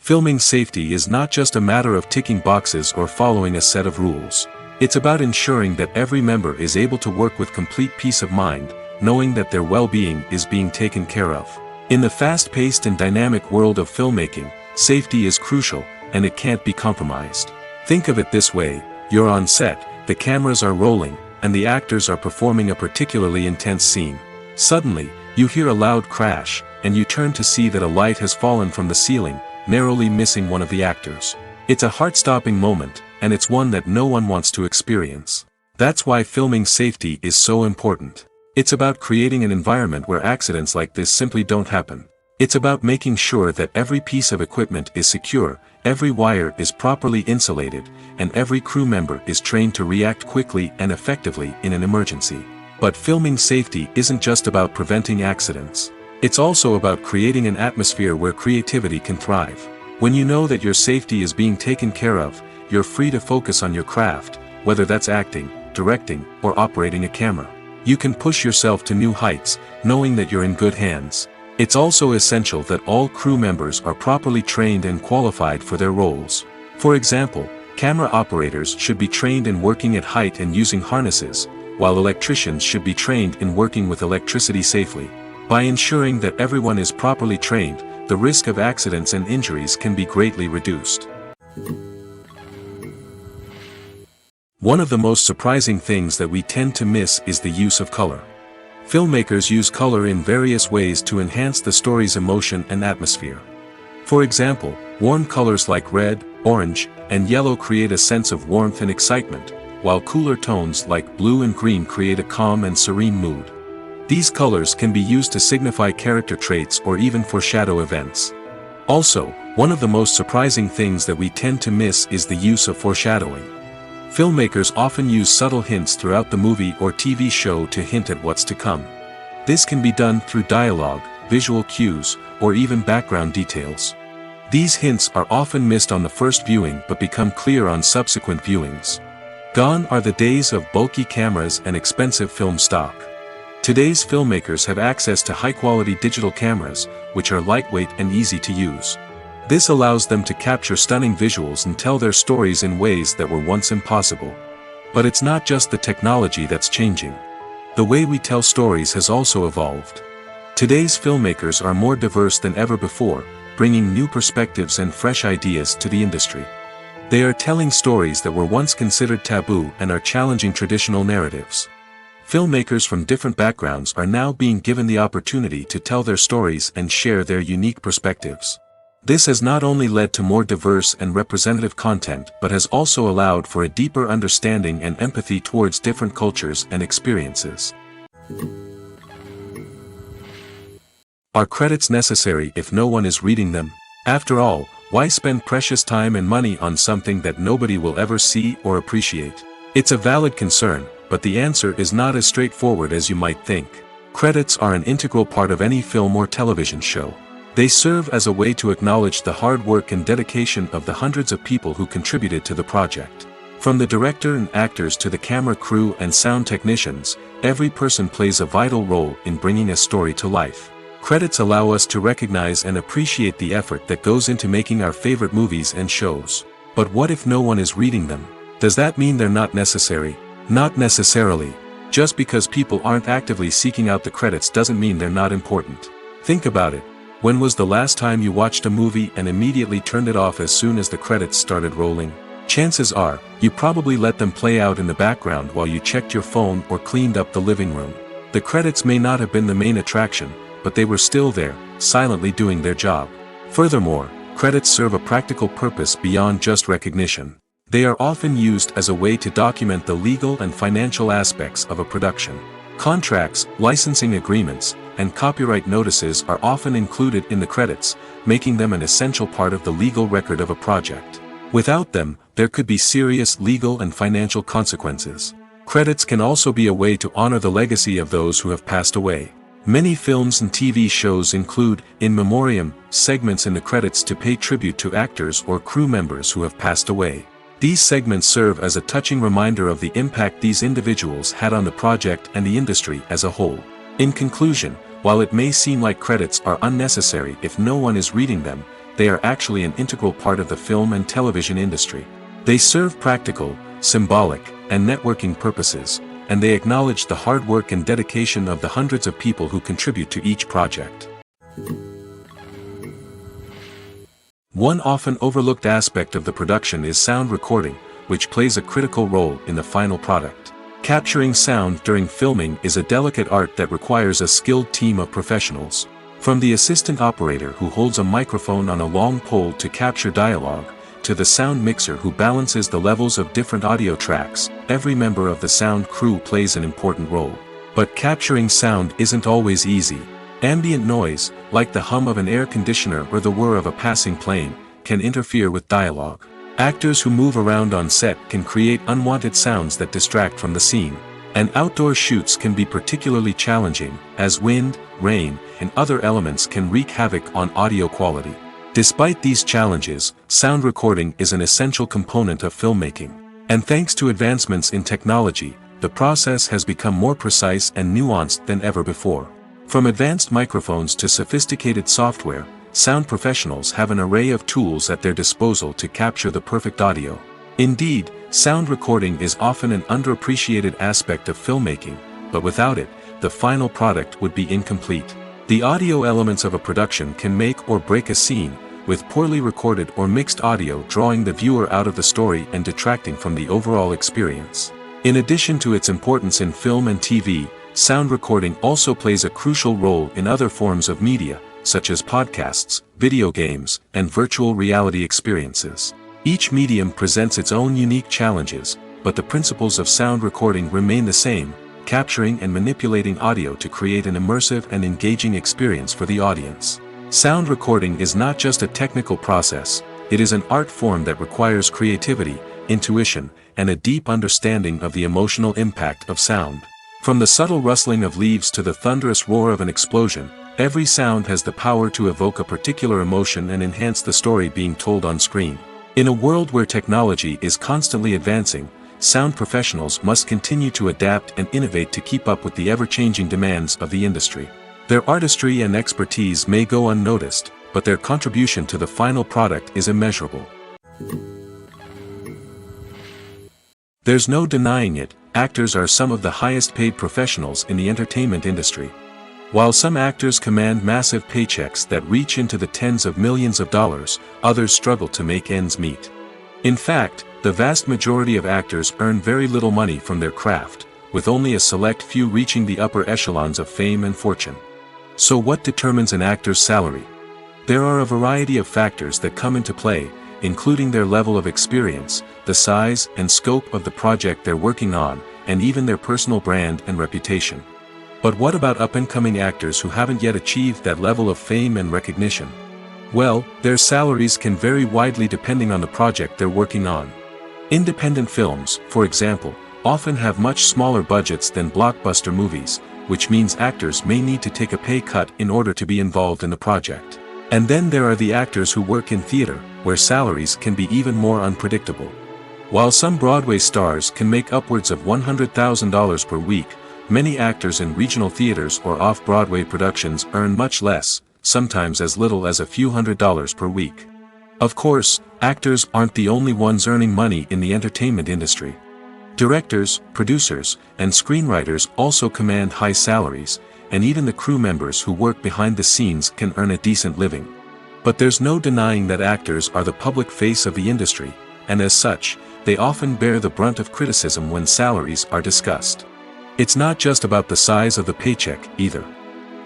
Speaker 2: Filming safety is not just a matter of ticking boxes or following a set of rules. It's about ensuring that every member is able to work with complete peace of mind, knowing that their well-being is being taken care of. In the fast-paced and dynamic world of filmmaking, safety is crucial, and it can't be compromised. Think of it this way: you're on set, the cameras are rolling, and the actors are performing a particularly intense scene. Suddenly, you hear a loud crash, and you turn to see that a light has fallen from the ceiling, narrowly missing one of the actors. It's a heart-stopping moment, and it's one that no one wants to experience. That's why filming safety is so important. It's about creating an environment where accidents like this simply don't happen. It's about making sure that every piece of equipment is secure, every wire is properly insulated, and every crew member is trained to react quickly and effectively in an emergency. But filming safety isn't just about preventing accidents. It's also about creating an atmosphere where creativity can thrive. When you know that your safety is being taken care of, you're free to focus on your craft, whether that's acting, directing, or operating a camera. You can push yourself to new heights, knowing that you're in good hands. It's also essential that all crew members are properly trained and qualified for their roles. For example, camera operators should be trained in working at height and using harnesses, while electricians should be trained in working with electricity safely. By ensuring that everyone is properly trained, the risk of accidents and injuries can be greatly reduced. One of the most surprising things that we tend to miss is the use of color. Filmmakers use color in various ways to enhance the story's emotion and atmosphere. For example, warm colors like red, orange, and yellow create a sense of warmth and excitement, while cooler tones like blue and green create a calm and serene mood. These colors can be used to signify character traits or even foreshadow events. Also, one of the most surprising things that we tend to miss is the use of foreshadowing. Filmmakers often use subtle hints throughout the movie or TV show to hint at what's to come. This can be done through dialogue, visual cues, or even background details. These hints are often missed on the first viewing but become clear on subsequent viewings. Gone are the days of bulky cameras and expensive film stock. Today's filmmakers have access to high-quality digital cameras, which are lightweight and easy to use. This allows them to capture stunning visuals and tell their stories in ways that were once impossible. But it's not just the technology that's changing. The way we tell stories has also evolved. Today's filmmakers are more diverse than ever before, bringing new perspectives and fresh ideas to the industry. They are telling stories that were once considered taboo and are challenging traditional narratives. Filmmakers from different backgrounds are now being given the opportunity to tell their stories and share their unique perspectives. This has not only led to more diverse and representative content but has also allowed for a deeper understanding and empathy towards different cultures and experiences. Are credits necessary if no one is reading them? After all, why spend precious time and money on something that nobody will ever see or appreciate? It's a valid concern, but the answer is not as straightforward as you might think. Credits are an integral part of any film or television show. They serve as a way to acknowledge the hard work and dedication of the hundreds of people who contributed to the project. From the director and actors to the camera crew and sound technicians, every person plays a vital role in bringing a story to life. Credits allow us to recognize and appreciate the effort that goes into making our favorite movies and shows. But what if no one is reading them? Does that mean they're not necessary? Not necessarily. Just because people aren't actively seeking out the credits doesn't mean they're not important. Think about it. When was the last time you watched a movie and immediately turned it off as soon as the credits started rolling? Chances are, you probably let them play out in the background while you checked your phone or cleaned up the living room. The credits may not have been the main attraction, but they were still there, silently doing their job. Furthermore, credits serve a practical purpose beyond just recognition. They are often used as a way to document the legal and financial aspects of a production. Contracts, licensing agreements, and copyright notices are often included in the credits, making them an essential part of the legal record of a project. Without them, there could be serious legal and financial consequences. Credits can also be a way to honor the legacy of those who have passed away. Many films and TV shows include in memoriam segments in the credits to pay tribute to actors or crew members who have passed away. These segments serve as a touching reminder of the impact these individuals had on the project and the industry as a whole. In conclusion, while it may seem like credits are unnecessary if no one is reading them, they are actually an integral part of the film and television industry. They serve practical, symbolic, and networking purposes, and they acknowledge the hard work and dedication of the hundreds of people who contribute to each project. One often overlooked aspect of the production is sound recording, which plays a critical role in the final product. Capturing sound during filming is a delicate art that requires a skilled team of professionals. From the assistant operator who holds a microphone on a long pole to capture dialogue, to the sound mixer who balances the levels of different audio tracks, every member of the sound crew plays an important role. But capturing sound isn't always easy. Ambient noise, like the hum of an air conditioner or the whir of a passing plane, can interfere with dialogue. Actors who move around on set can create unwanted sounds that distract from the scene. And outdoor shoots can be particularly challenging, as wind, rain, and other elements can wreak havoc on audio quality. Despite these challenges, sound recording is an essential component of filmmaking. And thanks to advancements in technology, the process has become more precise and nuanced than ever before. From advanced microphones to sophisticated software, sound professionals have an array of tools at their disposal to capture the perfect audio. Indeed, sound recording is often an underappreciated aspect of filmmaking, but without it, the final product would be incomplete. The audio elements of a production can make or break a scene, with poorly recorded or mixed audio drawing the viewer out of the story and detracting from the overall experience. In addition to its importance in film and TV, sound recording also plays a crucial role in other forms of media, such as podcasts, video games, and virtual reality experiences. Each medium presents its own unique challenges, but the principles of sound recording remain the same, capturing and manipulating audio to create an immersive and engaging experience for the audience. Sound recording is not just a technical process, it is an art form that requires creativity, intuition, and a deep understanding of the emotional impact of sound. From the subtle rustling of leaves to the thunderous roar of an explosion, every sound has the power to evoke a particular emotion and enhance the story being told on screen. In a world where technology is constantly advancing, sound professionals must continue to adapt and innovate to keep up with the ever-changing demands of the industry. Their artistry and expertise may go unnoticed, but their contribution to the final product is immeasurable. There's no denying it, actors are some of the highest-paid professionals in the entertainment industry. While some actors command massive paychecks that reach into the tens of millions of dollars, others struggle to make ends meet. In fact, the vast majority of actors earn very little money from their craft, with only a select few reaching the upper echelons of fame and fortune. So what determines an actor's salary? There are a variety of factors that come into play, including their level of experience, the size and scope of the project they're working on, and even their personal brand and reputation. But what about up-and-coming actors who haven't yet achieved that level of fame and recognition? Well, their salaries can vary widely depending on the project they're working on. Independent films, for example, often have much smaller budgets than blockbuster movies, which means actors may need to take a pay cut in order to be involved in the project. And then there are the actors who work in theater, where salaries can be even more unpredictable. While some Broadway stars can make upwards of $100,000 per week, many actors in regional theaters or off-Broadway productions earn much less, sometimes as little as a few $100s per week. Of course, actors aren't the only ones earning money in the entertainment industry. Directors, producers, and screenwriters also command high salaries, and even the crew members who work behind the scenes can earn a decent living. But there's no denying that actors are the public face of the industry, and as such, they often bear the brunt of criticism when salaries are discussed. It's not just about the size of the paycheck, either.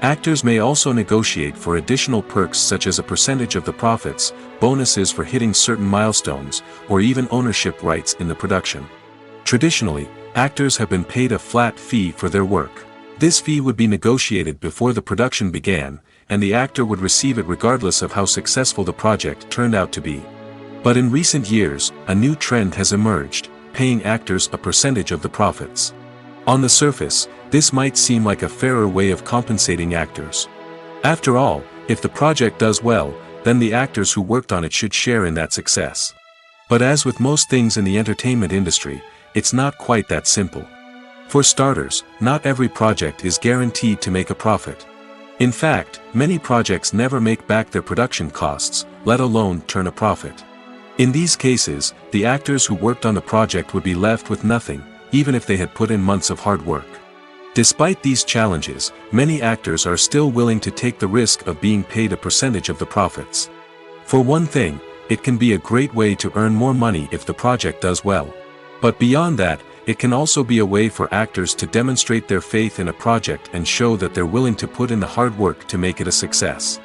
Speaker 2: Actors may also negotiate for additional perks such as a percentage of the profits, bonuses for hitting certain milestones, or even ownership rights in the production. Traditionally, actors have been paid a flat fee for their work. This fee would be negotiated before the production began, and the actor would receive it regardless of how successful the project turned out to be. But in recent years, a new trend has emerged, paying actors a percentage of the profits. On the surface, this might seem like a fairer way of compensating actors. After all, if the project does well, then the actors who worked on it should share in that success. But as with most things in the entertainment industry, it's not quite that simple. For starters, not every project is guaranteed to make a profit. In fact, many projects never make back their production costs, let alone turn a profit. In these cases, the actors who worked on the project would be left with nothing, even if they had put in months of hard work. Despite these challenges, many actors are still willing to take the risk of being paid a percentage of the profits. For one thing, it can be a great way to earn more money if the project does well. But beyond that, it can also be a way for actors to demonstrate their faith in a project and show that they're willing to put in the hard work to make it a success.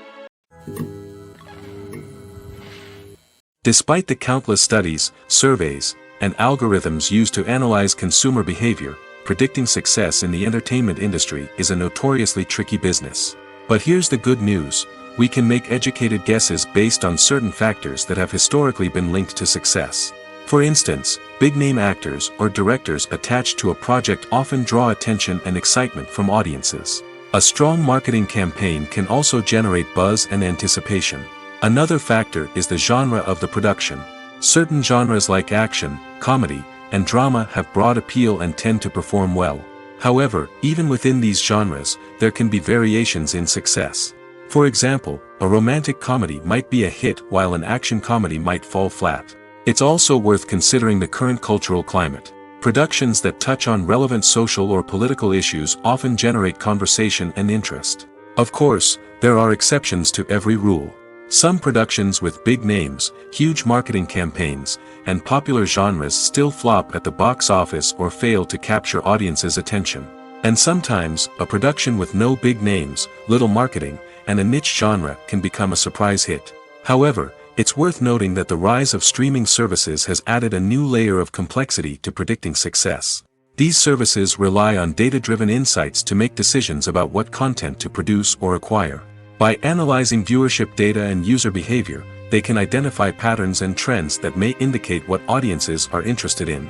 Speaker 2: Despite the countless studies, surveys, and algorithms used to analyze consumer behavior, predicting success in the entertainment industry is a notoriously tricky business. But here's the good news: we can make educated guesses based on certain factors that have historically been linked to success. For instance, big-name actors or directors attached to a project often draw attention and excitement from audiences. A strong marketing campaign can also generate buzz and anticipation. Another factor is the genre of the production. Certain genres like action, comedy, and drama have broad appeal and tend to perform well. However, even within these genres, there can be variations in success. For example, a romantic comedy might be a hit while an action comedy might fall flat. It's also worth considering the current cultural climate. Productions that touch on relevant social or political issues often generate conversation and interest. Of course, there are exceptions to every rule. Some productions with big names, huge marketing campaigns, and popular genres still flop at the box office or fail to capture audiences' attention. And sometimes, a production with no big names, little marketing, and a niche genre can become a surprise hit. However, it's worth noting that the rise of streaming services has added a new layer of complexity to predicting success. These services rely on data-driven insights to make decisions about what content to produce or acquire. By analyzing viewership data and user behavior, they can identify patterns and trends that may indicate what audiences are interested in.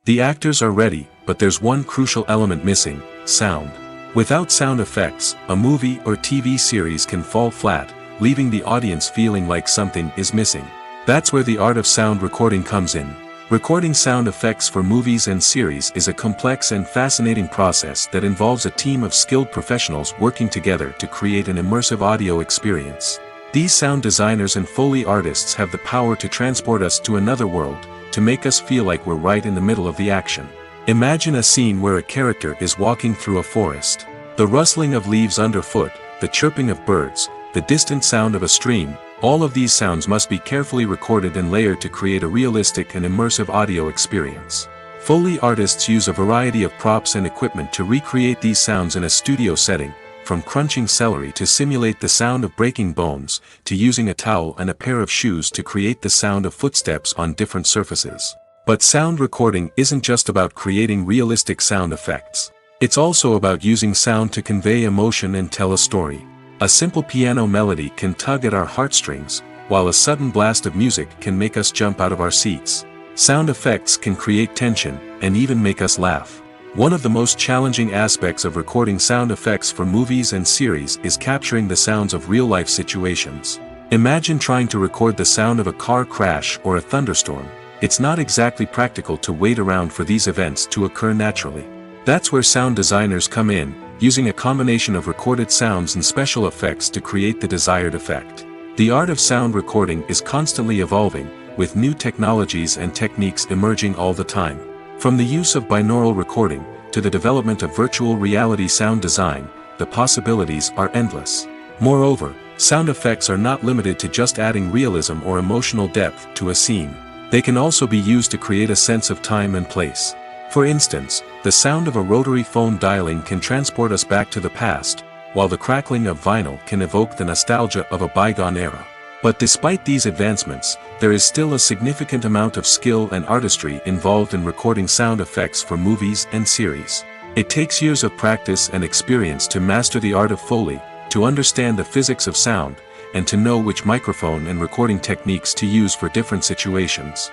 Speaker 2: The actors are ready, but there's one crucial element missing: sound. Without sound effects, a movie or TV series can fall flat, leaving the audience feeling like something is missing. That's where the art of sound recording comes in. Recording sound effects for movies and series is a complex and fascinating process that involves a team of skilled professionals working together to create an immersive audio experience. These sound designers and Foley artists have the power to transport us to another world, to make us feel like we're right in the middle of the action. Imagine a scene where a character is walking through a forest. The rustling of leaves underfoot, the chirping of birds, the distant sound of a stream, all of these sounds must be carefully recorded and layered to create a realistic and immersive audio experience. Foley artists use a variety of props and equipment to recreate these sounds in a studio setting, from crunching celery to simulate the sound of breaking bones, to using a towel and a pair of shoes to create the sound of footsteps on different surfaces. But sound recording isn't just about creating realistic sound effects. It's also about using sound to convey emotion and tell a story. A simple piano melody can tug at our heartstrings, while a sudden blast of music can make us jump out of our seats. Sound effects can create tension, and even make us laugh. One of the most challenging aspects of recording sound effects for movies and series is capturing the sounds of real-life situations. Imagine trying to record the sound of a car crash or a thunderstorm. It's not exactly practical to wait around for these events to occur naturally. That's where sound designers come in, using a combination of recorded sounds and special effects to create the desired effect. The art of sound recording is constantly evolving, with new technologies and techniques emerging all the time. From the use of binaural recording, to the development of virtual reality sound design, the possibilities are endless. Moreover, sound effects are not limited to just adding realism or emotional depth to a scene. They can also be used to create a sense of time and place. For instance, the sound of a rotary phone dialing can transport us back to the past, while the crackling of vinyl can evoke the nostalgia of a bygone era. But despite these advancements, there is still a significant amount of skill and artistry involved in recording sound effects for movies and series. It takes years of practice and experience to master the art of Foley, to understand the physics of sound, and to know which microphone and recording techniques to use for different situations.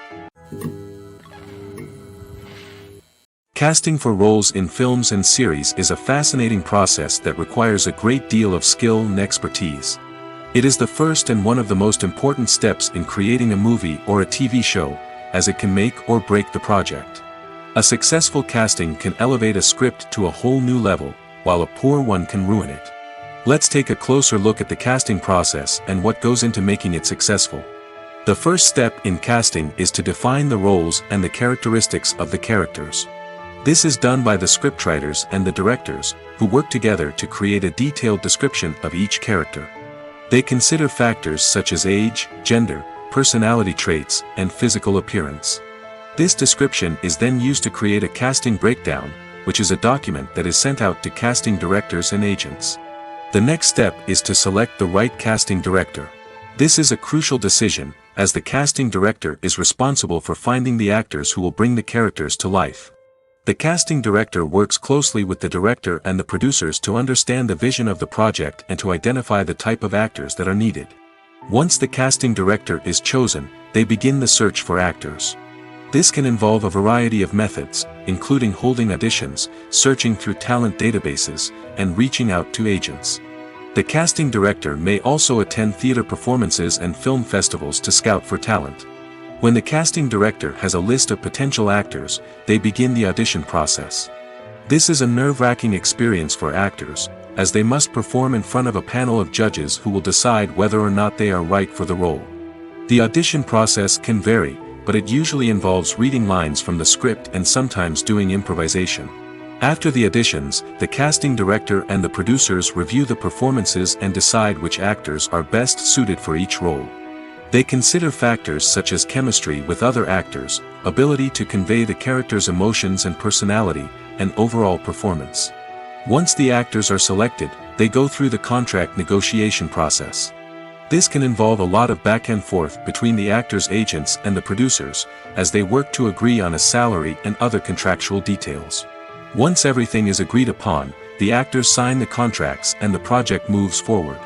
Speaker 2: Casting for roles in films and series is a fascinating process that requires a great deal of skill and expertise. It is the first and one of the most important steps in creating a movie or a TV show, as it can make or break the project. A successful casting can elevate a script to a whole new level, while a poor one can ruin it. Let's take a closer look at the casting process and what goes into making it successful. The first step in casting is to define the roles and the characteristics of the characters. This is done by the scriptwriters and the directors, who work together to create a detailed description of each character. They consider factors such as age, gender, personality traits, and physical appearance. This description is then used to create a casting breakdown, which is a document that is sent out to casting directors and agents. The next step is to select the right casting director. This is a crucial decision, as the casting director is responsible for finding the actors who will bring the characters to life. The casting director works closely with the director and the producers to understand the vision of the project and to identify the type of actors that are needed. Once the casting director is chosen, they begin the search for actors. This can involve a variety of methods, including holding auditions, searching through talent databases, and reaching out to agents. The casting director may also attend theater performances and film festivals to scout for talent. When the casting director has a list of potential actors, they begin the audition process. This is a nerve-wracking experience for actors, as they must perform in front of a panel of judges who will decide whether or not they are right for the role. The audition process can vary, but it usually involves reading lines from the script and sometimes doing improvisation. After the auditions, the casting director and the producers review the performances and decide which actors are best suited for each role. They consider factors such as chemistry with other actors, ability to convey the character's emotions and personality, and overall performance. Once the actors are selected, they go through the contract negotiation process. This can involve a lot of back and forth between the actors' agents and the producers, as they work to agree on a salary and other contractual details. Once everything is agreed upon, the actors sign the contracts and the project moves forward.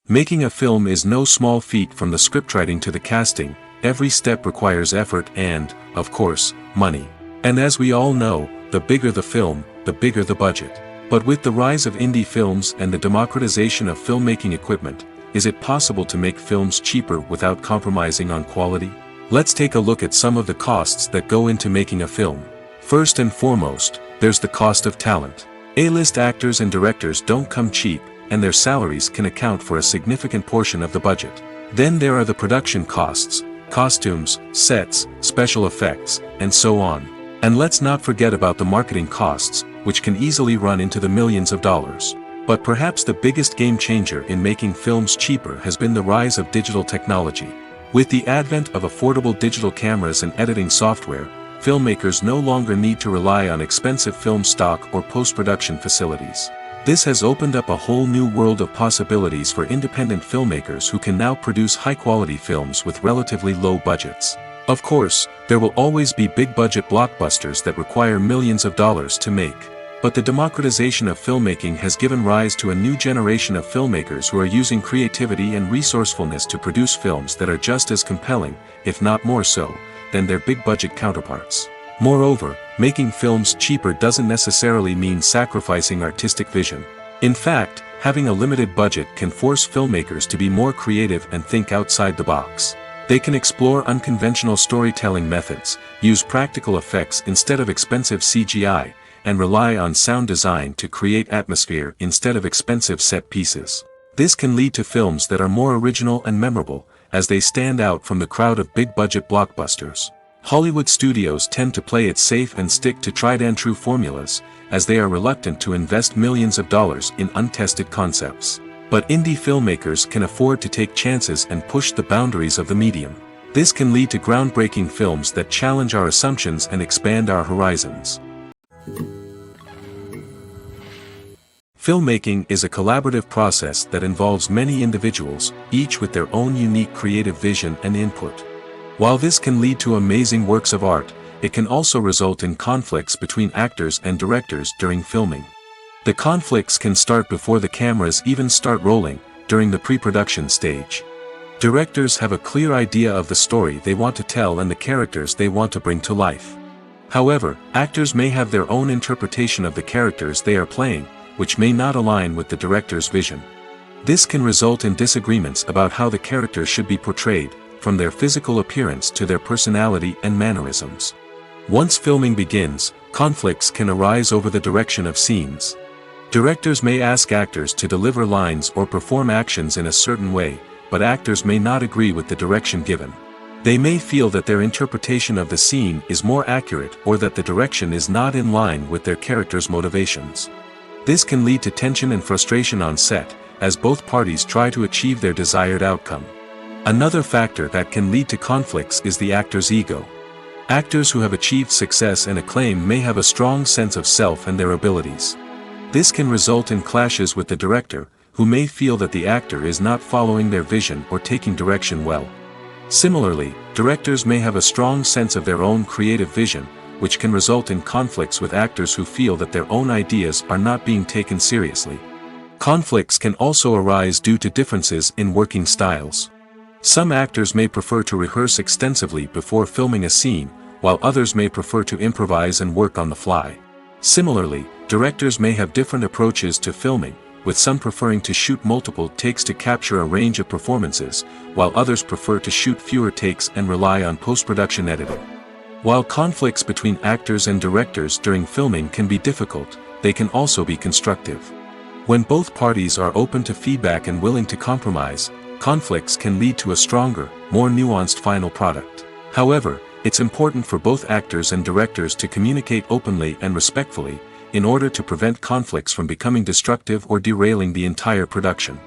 Speaker 2: Making a film is no small feat. From the scriptwriting to the casting, every step requires effort and, of course, money. And as we all know, the bigger the film, the bigger the budget. But with the rise of indie films and the democratization of filmmaking equipment, is it possible to make films cheaper without compromising on quality? Let's take a look at some of the costs that go into making a film. First and foremost, there's the cost of talent. A-list actors and directors don't come cheap, and their salaries can account for a significant portion of the budget. Then there are the production costs, costumes, sets, special effects, and so on. And let's not forget about the marketing costs, which can easily run into the millions of dollars. But perhaps the biggest game changer in making films cheaper has been the rise of digital technology. With the advent of affordable digital cameras and editing software, filmmakers no longer need to rely on expensive film stock or post-production facilities. This has opened up a whole new world of possibilities for independent filmmakers who can now produce high-quality films with relatively low budgets. Of course, there will always be big-budget blockbusters that require millions of dollars to make. But the democratization of filmmaking has given rise to a new generation of filmmakers who are using creativity and resourcefulness to produce films that are just as compelling, if not more so, than their big-budget counterparts. Moreover, making films cheaper doesn't necessarily mean sacrificing artistic vision. In fact, having a limited budget can force filmmakers to be more creative and think outside the box. They can explore unconventional storytelling methods, use practical effects instead of expensive CGI, and rely on sound design to create atmosphere instead of expensive set pieces. This can lead to films that are more original and memorable, as they stand out from the crowd of big-budget blockbusters. Hollywood studios tend to play it safe and stick to tried-and-true formulas, as they are reluctant to invest millions of dollars in untested concepts. But indie filmmakers can afford to take chances and push the boundaries of the medium. This can lead to groundbreaking films that challenge our assumptions and expand our horizons. Filmmaking is a collaborative process that involves many individuals, each with their own unique creative vision and input. While this can lead to amazing works of art, it can also result in conflicts between actors and directors during filming. The conflicts can start before the cameras even start rolling, during the pre-production stage. Directors have a clear idea of the story they want to tell and the characters they want to bring to life. However, actors may have their own interpretation of the characters they are playing, which may not align with the director's vision. This can result in disagreements about how the characters should be portrayed, from their physical appearance to their personality and mannerisms. Once filming begins, conflicts can arise over the direction of scenes. Directors may ask actors to deliver lines or perform actions in a certain way, but actors may not agree with the direction given. They may feel that their interpretation of the scene is more accurate or that the direction is not in line with their character's motivations. This can lead to tension and frustration on set, as both parties try to achieve their desired outcome. Another factor that can lead to conflicts is the actor's ego. Actors who have achieved success and acclaim may have a strong sense of self and their abilities. This can result in clashes with the director, who may feel that the actor is not following their vision or taking direction well. Similarly, directors may have a strong sense of their own creative vision, which can result in conflicts with actors who feel that their own ideas are not being taken seriously. Conflicts can also arise due to differences in working styles. Some actors may prefer to rehearse extensively before filming a scene, while others may prefer to improvise and work on the fly. Similarly, directors may have different approaches to filming, with some preferring to shoot multiple takes to capture a range of performances, while others prefer to shoot fewer takes and rely on post-production editing. While conflicts between actors and directors during filming can be difficult, they can also be constructive. When both parties are open to feedback and willing to compromise, conflicts can lead to a stronger, more nuanced final product. However, it's important for both actors and directors to communicate openly and respectfully, in order to prevent conflicts from becoming destructive or derailing the entire production.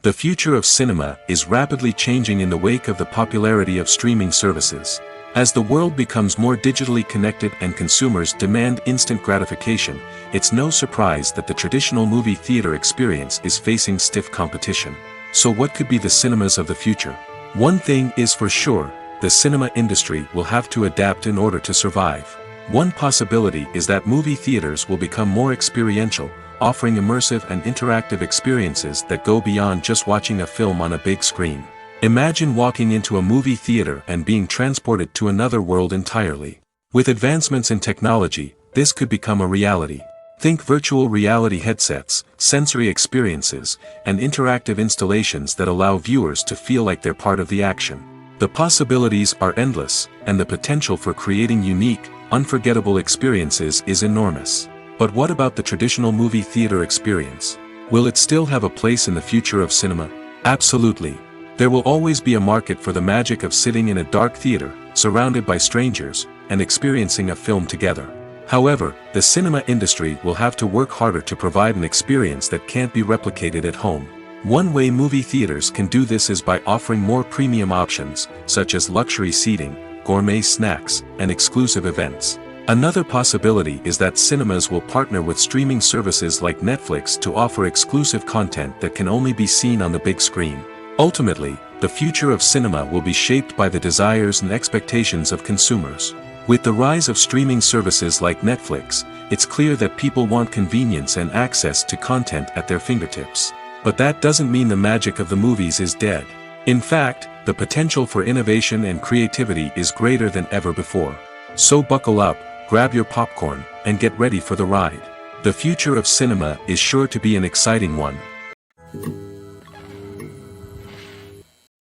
Speaker 2: The future of cinema is rapidly changing in the wake of the popularity of streaming services. As the world becomes more digitally connected and consumers demand instant gratification, it's no surprise that the traditional movie theater experience is facing stiff competition. So what could be the cinemas of the future? One thing is for sure, the cinema industry will have to adapt in order to survive. One possibility is that movie theaters will become more experiential, offering immersive and interactive experiences that go beyond just watching a film on a big screen. Imagine walking into a movie theater and being transported to another world entirely. With advancements in technology, this could become a reality. Think virtual reality headsets, sensory experiences, and interactive installations that allow viewers to feel like they're part of the action. The possibilities are endless, and the potential for creating unique, unforgettable experiences is enormous. But what about the traditional movie theater experience? Will it still have a place in the future of cinema? Absolutely. There will always be a market for the magic of sitting in a dark theater, surrounded by strangers, and experiencing a film together. However, the cinema industry will have to work harder to provide an experience that can't be replicated at home. One way movie theaters can do this is by offering more premium options, such as luxury seating, gourmet snacks, and exclusive events. Another possibility is that cinemas will partner with streaming services like Netflix to offer exclusive content that can only be seen on the big screen. Ultimately, the future of cinema will be shaped by the desires and expectations of consumers. With the rise of streaming services like Netflix, it's clear that people want convenience and access to content at their fingertips. But that doesn't mean the magic of the movies is dead. In fact, the potential for innovation and creativity is greater than ever before. So buckle up, grab your popcorn, and get ready for the ride. The future of cinema is sure to be an exciting one.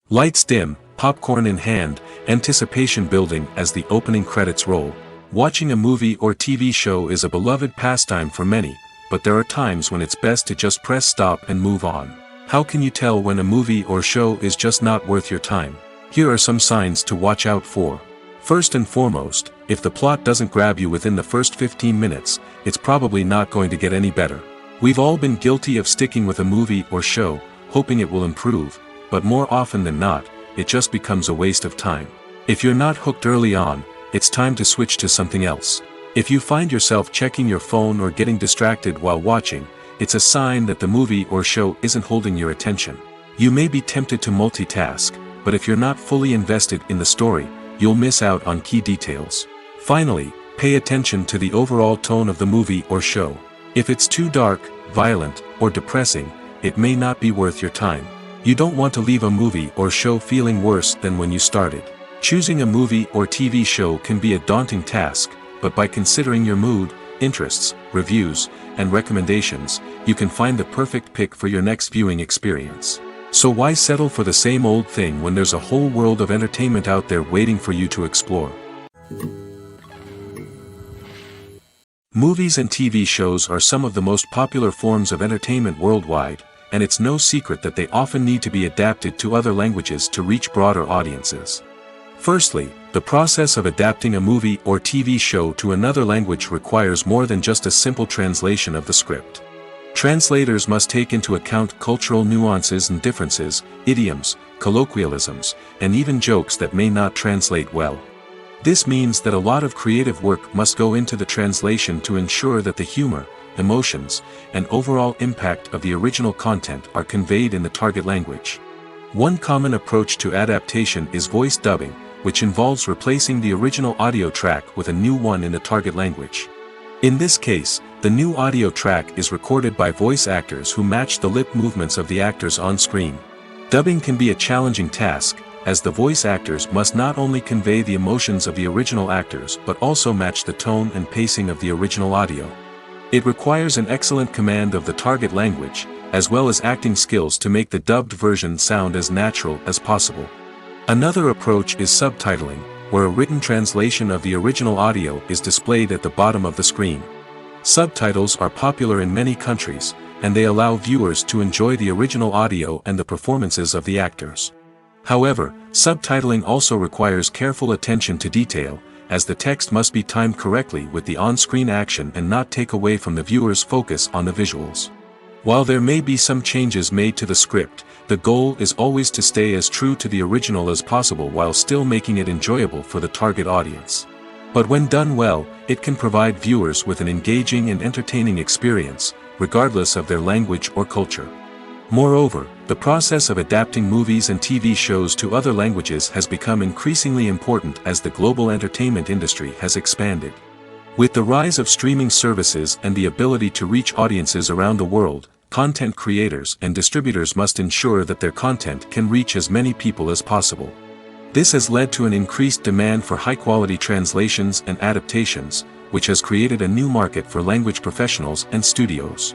Speaker 2: Lights dim, popcorn in hand, anticipation building as the opening credits roll. Watching a movie or TV show is a beloved pastime for many, but there are times when it's best to just press stop and move on. How can you tell when a movie or show is just not worth your time? Here are some signs to watch out for. First and foremost, if the plot doesn't grab you within the first 15 minutes, it's probably not going to get any better. We've all been guilty of sticking with a movie or show, hoping it will improve, but more often than not, it just becomes a waste of time. If you're not hooked early on, it's time to switch to something else. If you find yourself checking your phone or getting distracted while watching, it's a sign that the movie or show isn't holding your attention. You may be tempted to multitask, but if you're not fully invested in the story, you'll miss out on key details. Finally, pay attention to the overall tone of the movie or show. If it's too dark, violent, or depressing, it may not be worth your time. You don't want to leave a movie or show feeling worse than when you started. Choosing a movie or TV show can be a daunting task, but by considering your mood, interests, reviews, and recommendations, you can find the perfect pick for your next viewing experience. So why settle for the same old thing when there's a whole world of entertainment out there waiting for you to explore? Movies and TV shows are some of the most popular forms of entertainment worldwide, and it's no secret that they often need to be adapted to other languages to reach broader audiences. Firstly, the process of adapting a movie or TV show to another language requires more than just a simple translation of the script. Translators must take into account cultural nuances and differences, idioms, colloquialisms, and even jokes that may not translate well. This means that a lot of creative work must go into the translation to ensure that the humor, emotions, and overall impact of the original content are conveyed in the target language. One common approach to adaptation is voice dubbing, which involves replacing the original audio track with a new one in the target language. In this case, the new audio track is recorded by voice actors who match the lip movements of the actors on screen. Dubbing can be a challenging task, as the voice actors must not only convey the emotions of the original actors but also match the tone and pacing of the original audio. It requires an excellent command of the target language, as well as acting skills to make the dubbed version sound as natural as possible. Another approach is subtitling, where a written translation of the original audio is displayed at the bottom of the screen. Subtitles are popular in many countries, and they allow viewers to enjoy the original audio and the performances of the actors. However, subtitling also requires careful attention to detail, as the text must be timed correctly with the on-screen action and not take away from the viewer's focus on the visuals. While there may be some changes made to the script, the goal is always to stay as true to the original as possible while still making it enjoyable for the target audience. But when done well, it can provide viewers with an engaging and entertaining experience, regardless of their language or culture. Moreover, the process of adapting movies and TV shows to other languages has become increasingly important as the global entertainment industry has expanded. With the rise of streaming services and the ability to reach audiences around the world, content creators and distributors must ensure that their content can reach as many people as possible. This has led to an increased demand for high-quality translations and adaptations, which has created a new market for language professionals and studios.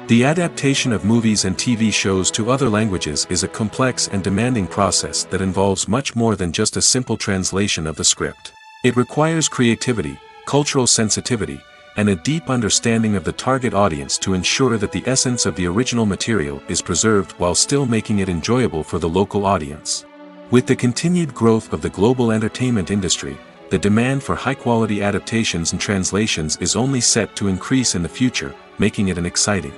Speaker 2: The adaptation of movies and TV shows to other languages is a complex and demanding process that involves much more than just a simple translation of the script. It requires creativity, cultural sensitivity, and a deep understanding of the target audience to ensure that the essence of the original material is preserved while still making it enjoyable for the local audience. With the continued growth of the global entertainment industry, the demand for high-quality adaptations and translations is only set to increase in the future, making it an exciting.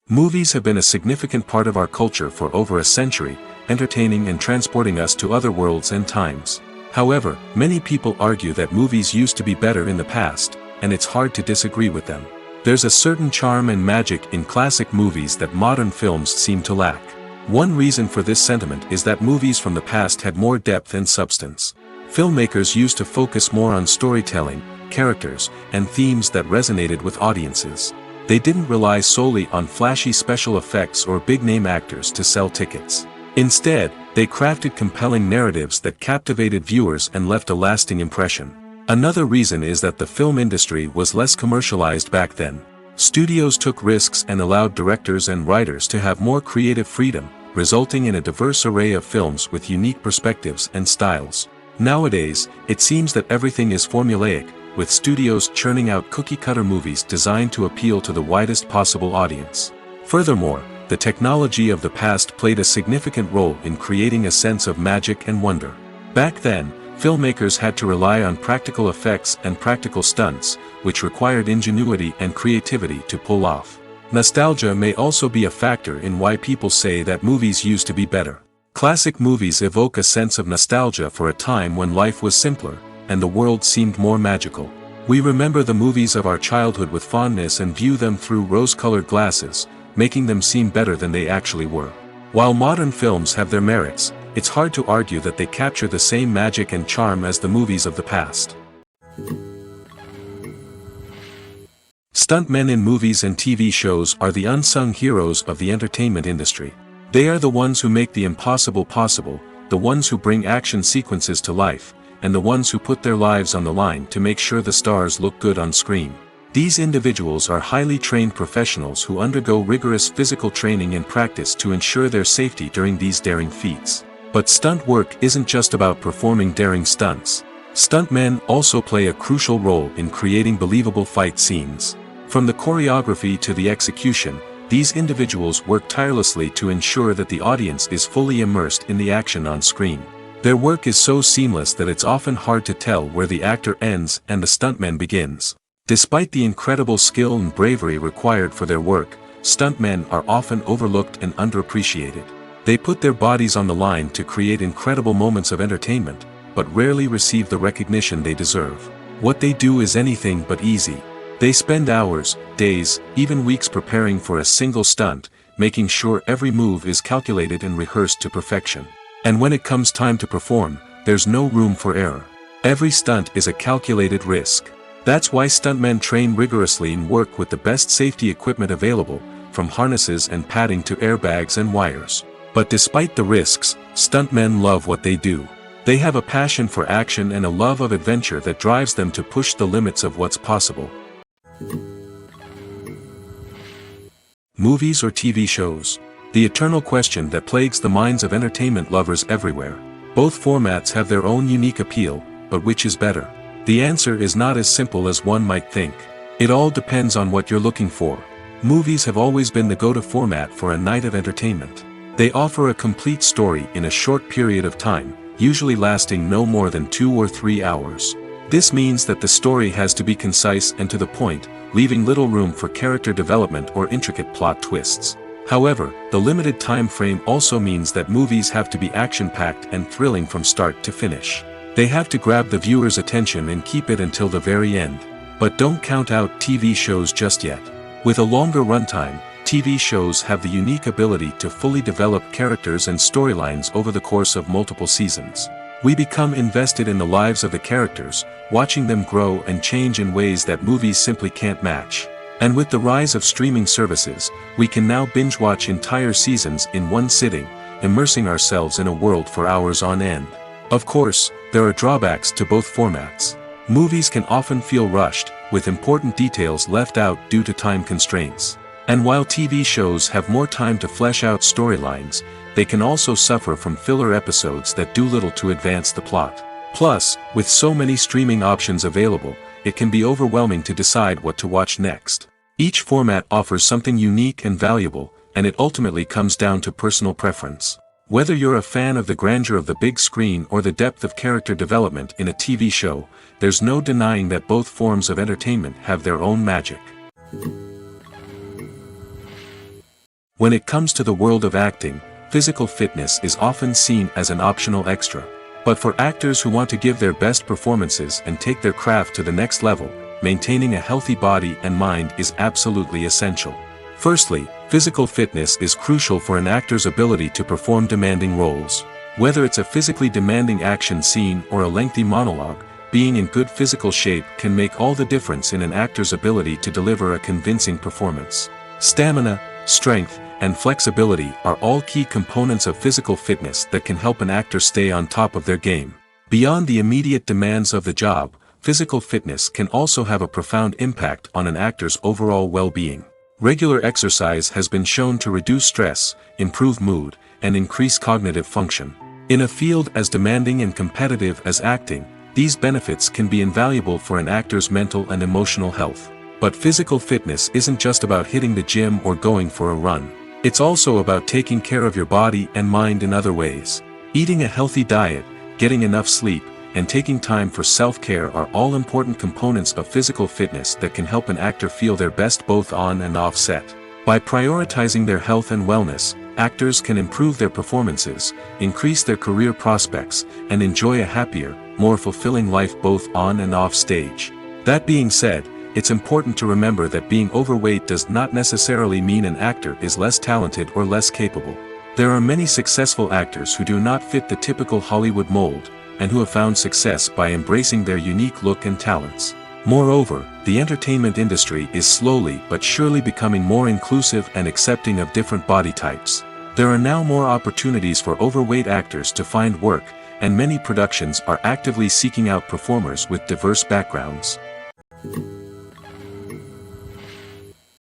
Speaker 2: Movies have been a significant part of our culture for over a century, entertaining and transporting us to other worlds and times. However, many people argue that movies used to be better in the past, and it's hard to disagree with them. There's a certain charm and magic in classic movies that modern films seem to lack. One reason for this sentiment is that movies from the past had more depth and substance. Filmmakers used to focus more on storytelling, characters, and themes that resonated with audiences. They didn't rely solely on flashy special effects or big-name actors to sell tickets. Instead, they crafted compelling narratives that captivated viewers and left a lasting impression. Another reason is that the film industry was less commercialized back then. Studios took risks and allowed directors and writers to have more creative freedom, resulting in a diverse array of films with unique perspectives and styles. Nowadays, it seems that everything is formulaic, with studios churning out cookie-cutter movies designed to appeal to the widest possible audience. Furthermore, the technology of the past played a significant role in creating a sense of magic and wonder. Back then, filmmakers had to rely on practical effects and practical stunts, which required ingenuity and creativity to pull off. Nostalgia may also be a factor in why people say that movies used to be better. Classic movies evoke a sense of nostalgia for a time when life was simpler, and the world seemed more magical. We remember the movies of our childhood with fondness and view them through rose-colored glasses, making them seem better than they actually were. While modern films have their merits, it's hard to argue that they capture the same magic and charm as the movies of the past. Stuntmen in movies and TV shows are the unsung heroes of the entertainment industry. They are the ones who make the impossible possible, the ones who bring action sequences to life, and the ones who put their lives on the line to make sure the stars look good on screen. These individuals are highly trained professionals who undergo rigorous physical training and practice to ensure their safety during these daring feats. But stunt work isn't just about performing daring stunts. Stuntmen also play a crucial role in creating believable fight scenes. From the choreography to the execution, these individuals work tirelessly to ensure that the audience is fully immersed in the action on screen. Their work is so seamless that it's often hard to tell where the actor ends and the stuntman begins. Despite the incredible skill and bravery required for their work, stuntmen are often overlooked and underappreciated. They put their bodies on the line to create incredible moments of entertainment, but rarely receive the recognition they deserve. What they do is anything but easy. They spend hours, days, even weeks preparing for a single stunt, making sure every move is calculated and rehearsed to perfection. And when it comes time to perform, there's no room for error. Every stunt is a calculated risk. That's why stuntmen train rigorously and work with the best safety equipment available, from harnesses and padding to airbags and wires. But despite the risks, stuntmen love what they do. They have a passion for action and a love of adventure that drives them to push the limits of what's possible. Movies or TV shows? The eternal question that plagues the minds of entertainment lovers everywhere. Both formats have their own unique appeal, but which is better? The answer is not as simple as one might think. It all depends on what you're looking for. Movies have always been the go-to format for a night of entertainment. They offer a complete story in a short period of time, usually lasting no more than 2 or 3 hours. This means that the story has to be concise and to the point, leaving little room for character development or intricate plot twists. However, the limited time frame also means that movies have to be action-packed and thrilling from start to finish. They have to grab the viewer's attention and keep it until the very end. But don't count out TV shows just yet. With a longer runtime, TV shows have the unique ability to fully develop characters and storylines over the course of multiple seasons. We become invested in the lives of the characters, watching them grow and change in ways that movies simply can't match. And with the rise of streaming services, we can now binge-watch entire seasons in one sitting, immersing ourselves in a world for hours on end. Of course, there are drawbacks to both formats. Movies can often feel rushed, with important details left out due to time constraints. And while TV shows have more time to flesh out storylines, they can also suffer from filler episodes that do little to advance the plot. Plus, with so many streaming options available, it can be overwhelming to decide what to watch next. Each format offers something unique and valuable, and it ultimately comes down to personal preference. Whether you're a fan of the grandeur of the big screen or the depth of character development in a TV show, there's no denying that both forms of entertainment have their own magic. When it comes to the world of acting, physical fitness is often seen as an optional extra. But for actors who want to give their best performances and take their craft to the next level, maintaining a healthy body and mind is absolutely essential. Firstly, physical fitness is crucial for an actor's ability to perform demanding roles. Whether it's a physically demanding action scene or a lengthy monologue, being in good physical shape can make all the difference in an actor's ability to deliver a convincing performance. Stamina, strength, and flexibility are all key components of physical fitness that can help an actor stay on top of their game. Beyond the immediate demands of the job, physical fitness can also have a profound impact on an actor's overall well-being. Regular exercise has been shown to reduce stress, improve mood, and increase cognitive function. In a field as demanding and competitive as acting, these benefits can be invaluable for an actor's mental and emotional health. But physical fitness isn't just about hitting the gym or going for a run. It's also about taking care of your body and mind in other ways. Eating a healthy diet, getting enough sleep, and taking time for self-care are all important components of physical fitness that can help an actor feel their best both on and off set. By prioritizing their health and wellness, actors can improve their performances, increase their career prospects, and enjoy a happier, more fulfilling life both on and off stage. That being said, it's important to remember that being overweight does not necessarily mean an actor is less talented or less capable. There are many successful actors who do not fit the typical Hollywood mold, and who have found success by embracing their unique look and talents. Moreover, the entertainment industry is slowly but surely becoming more inclusive and accepting of different body types. There are now more opportunities for overweight actors to find work, and many productions are actively seeking out performers with diverse backgrounds.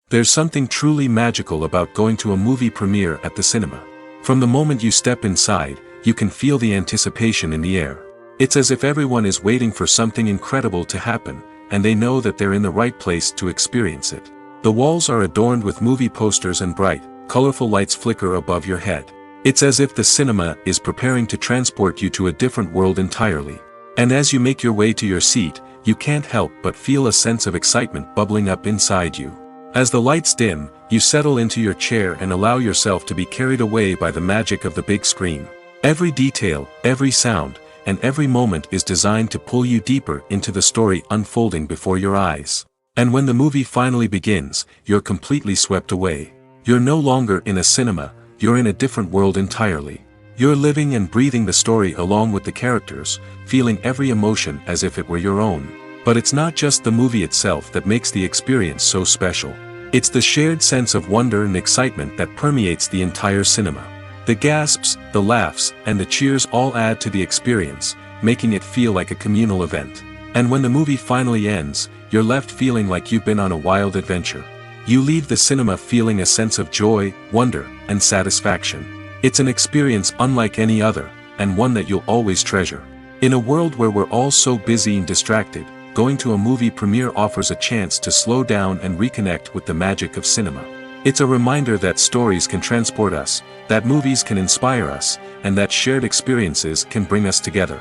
Speaker 2: There's something truly magical about going to a movie premiere at the cinema. From the moment you step inside, you can feel the anticipation in the air. It's as if everyone is waiting for something incredible to happen, and they know that they're in the right place to experience it. The walls are adorned with movie posters and bright, colorful lights flicker above your head. It's as if the cinema is preparing to transport you to a different world entirely. And as you make your way to your seat, you can't help but feel a sense of excitement bubbling up inside you. As the lights dim, you settle into your chair and allow yourself to be carried away by the magic of the big screen. Every detail, every sound, and every moment is designed to pull you deeper into the story unfolding before your eyes. And when the movie finally begins, you're completely swept away. You're no longer in a cinema, you're in a different world entirely. You're living and breathing the story along with the characters, feeling every emotion as if it were your own. But it's not just the movie itself that makes the experience so special. It's the shared sense of wonder and excitement that permeates the entire cinema. The gasps, the laughs, and the cheers all add to the experience, making it feel like a communal event. And when the movie finally ends, you're left feeling like you've been on a wild adventure. You leave the cinema feeling a sense of joy, wonder, and satisfaction. It's an experience unlike any other, and one that you'll always treasure. In a world where we're all so busy and distracted, going to a movie premiere offers a chance to slow down and reconnect with the magic of cinema. It's a reminder that stories can transport us, that movies can inspire us, and that shared experiences can bring us together.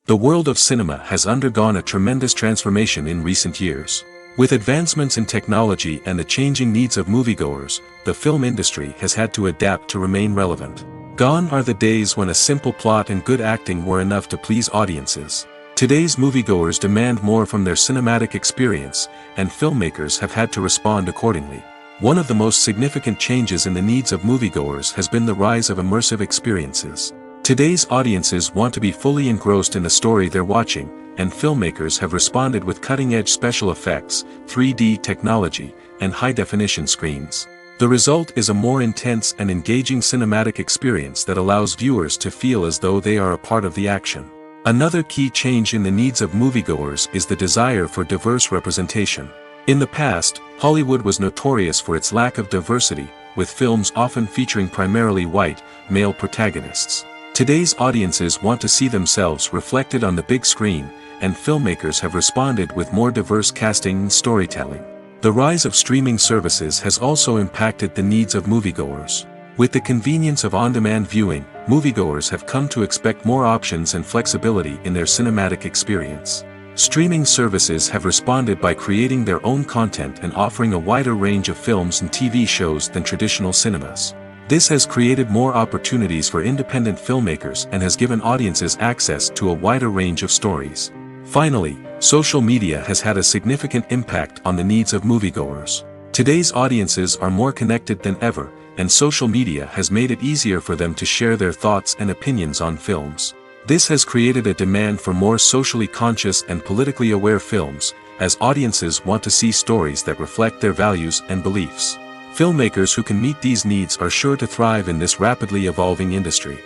Speaker 2: The world of cinema has undergone a tremendous transformation in recent years. With advancements in technology and the changing needs of moviegoers, the film industry has had to adapt to remain relevant. Gone are the days when a simple plot and good acting were enough to please audiences. Today's moviegoers demand more from their cinematic experience, and filmmakers have had to respond accordingly. One of the most significant changes in the needs of moviegoers has been the rise of immersive experiences. Today's audiences want to be fully engrossed in the story they're watching, and filmmakers have responded with cutting-edge special effects, 3D technology, and high-definition screens. The result is a more intense and engaging cinematic experience that allows viewers to feel as though they are a part of the action. Another key change in the needs of moviegoers is the desire for diverse representation. In the past, Hollywood was notorious for its lack of diversity, with films often featuring primarily white, male protagonists. Today's audiences want to see themselves reflected on the big screen, and filmmakers have responded with more diverse casting and storytelling. The rise of streaming services has also impacted the needs of moviegoers. With the convenience of on-demand viewing, moviegoers have come to expect more options and flexibility in their cinematic experience. Streaming services have responded by creating their own content and offering a wider range of films and TV shows than traditional cinemas. This has created more opportunities for independent filmmakers and has given audiences access to a wider range of stories. Finally, social media has had a significant impact on the needs of moviegoers. Today's audiences are more connected than ever, and social media has made it easier for them to share their thoughts and opinions on films. This has created a demand for more socially conscious and politically aware films, as audiences want to see stories that reflect their values and beliefs. Filmmakers who can meet these needs are sure to thrive in this rapidly evolving industry.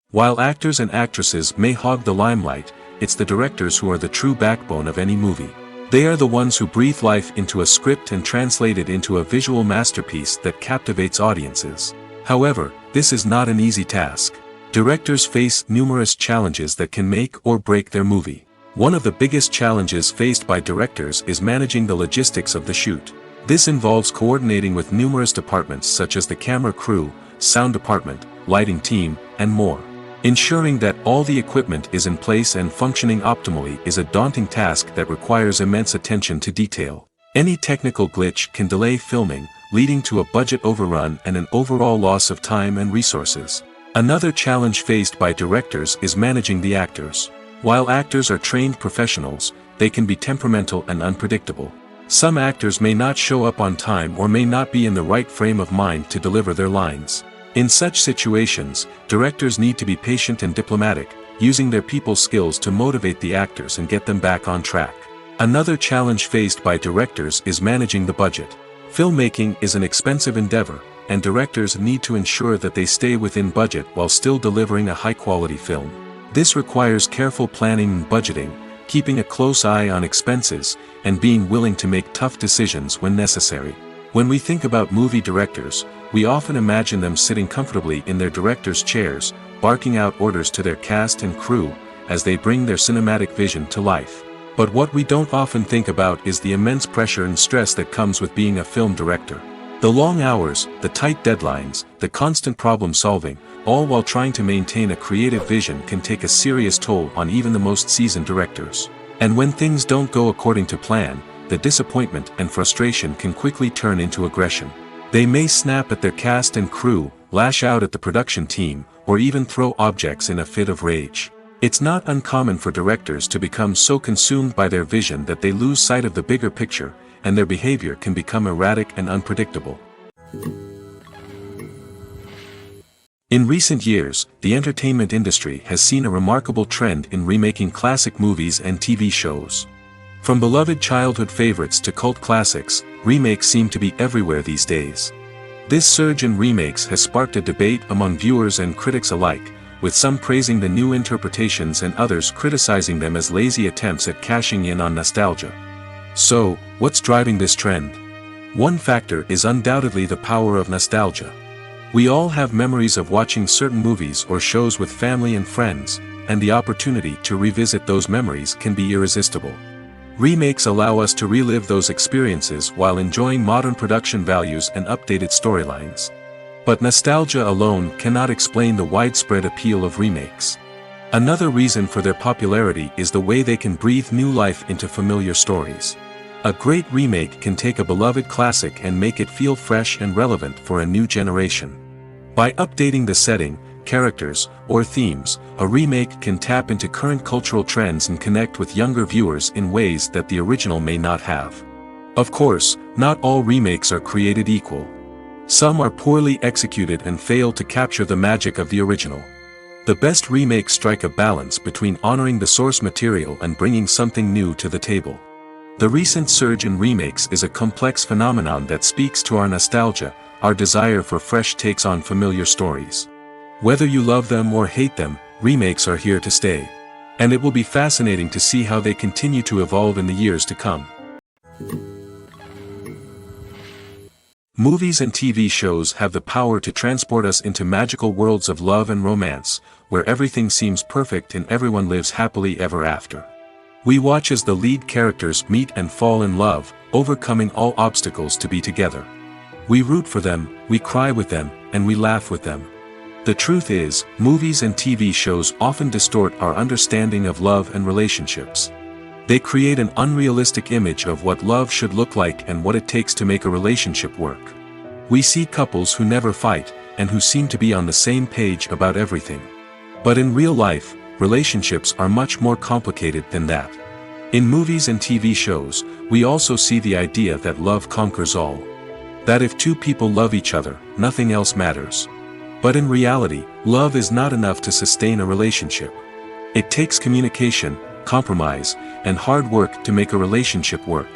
Speaker 2: While actors and actresses may hog the limelight, it's the directors who are the true backbone of any movie. They are the ones who breathe life into a script and translate it into a visual masterpiece that captivates audiences. However, this is not an easy task. Directors face numerous challenges that can make or break their movie. One of the biggest challenges faced by directors is managing the logistics of the shoot. This involves coordinating with numerous departments such as the camera crew, sound department, lighting team, and more. Ensuring that all the equipment is in place and functioning optimally is a daunting task that requires immense attention to detail. Any technical glitch can delay filming, leading to a budget overrun and an overall loss of time and resources. Another challenge faced by directors is managing the actors. While actors are trained professionals, they can be temperamental and unpredictable. Some actors may not show up on time or may not be in the right frame of mind to deliver their lines. In such situations, directors need to be patient and diplomatic, using their people skills to motivate the actors and get them back on track. Another challenge faced by directors is managing the budget. Filmmaking is an expensive endeavor, and directors need to ensure that they stay within budget while still delivering a high-quality film. This requires careful planning and budgeting, keeping a close eye on expenses, and being willing to make tough decisions when necessary. When we think about movie directors, we often imagine them sitting comfortably in their director's chairs, barking out orders to their cast and crew, as they bring their cinematic vision to life. But what we don't often think about is the immense pressure and stress that comes with being a film director. The long hours, the tight deadlines, the constant problem solving, all while trying to maintain a creative vision can take a serious toll on even the most seasoned directors. And when things don't go according to plan, the disappointment and frustration can quickly turn into aggression. They may snap at their cast and crew, lash out at the production team, or even throw objects in a fit of rage. It's not uncommon for directors to become so consumed by their vision that they lose sight of the bigger picture, and their behavior can become erratic and unpredictable. In recent years, the entertainment industry has seen a remarkable trend in remaking classic movies and TV shows. From beloved childhood favorites to cult classics, remakes seem to be everywhere these days. This surge in remakes has sparked a debate among viewers and critics alike, with some praising the new interpretations and others criticizing them as lazy attempts at cashing in on nostalgia. So, what's driving this trend? One factor is undoubtedly the power of nostalgia. We all have memories of watching certain movies or shows with family and friends, and the opportunity to revisit those memories can be irresistible. Remakes allow us to relive those experiences while enjoying modern production values and updated storylines. But nostalgia alone cannot explain the widespread appeal of remakes. Another reason for their popularity is the way they can breathe new life into familiar stories. A great remake can take a beloved classic and make it feel fresh and relevant for a new generation. By updating the setting, characters, or themes, a remake can tap into current cultural trends and connect with younger viewers in ways that the original may not have. Of course, not all remakes are created equal. Some are poorly executed and fail to capture the magic of the original. The best remakes strike a balance between honoring the source material and bringing something new to the table. The recent surge in remakes is a complex phenomenon that speaks to our nostalgia, our desire for fresh takes on familiar stories. Whether you love them or hate them, remakes are here to stay. And it will be fascinating to see how they continue to evolve in the years to come. Movies and TV shows have the power to transport us into magical worlds of love and romance, where everything seems perfect and everyone lives happily ever after. We watch as the lead characters meet and fall in love, overcoming all obstacles to be together. We root for them, we cry with them, and we laugh with them. The truth is, movies and TV shows often distort our understanding of love and relationships. They create an unrealistic image of what love should look like and what it takes to make a relationship work. We see couples who never fight, and who seem to be on the same page about everything. But in real life, relationships are much more complicated than that. In movies and TV shows, we also see the idea that love conquers all. That if two people love each other, nothing else matters. But in reality, love is not enough to sustain a relationship. It takes communication, compromise, and hard work to make a relationship work.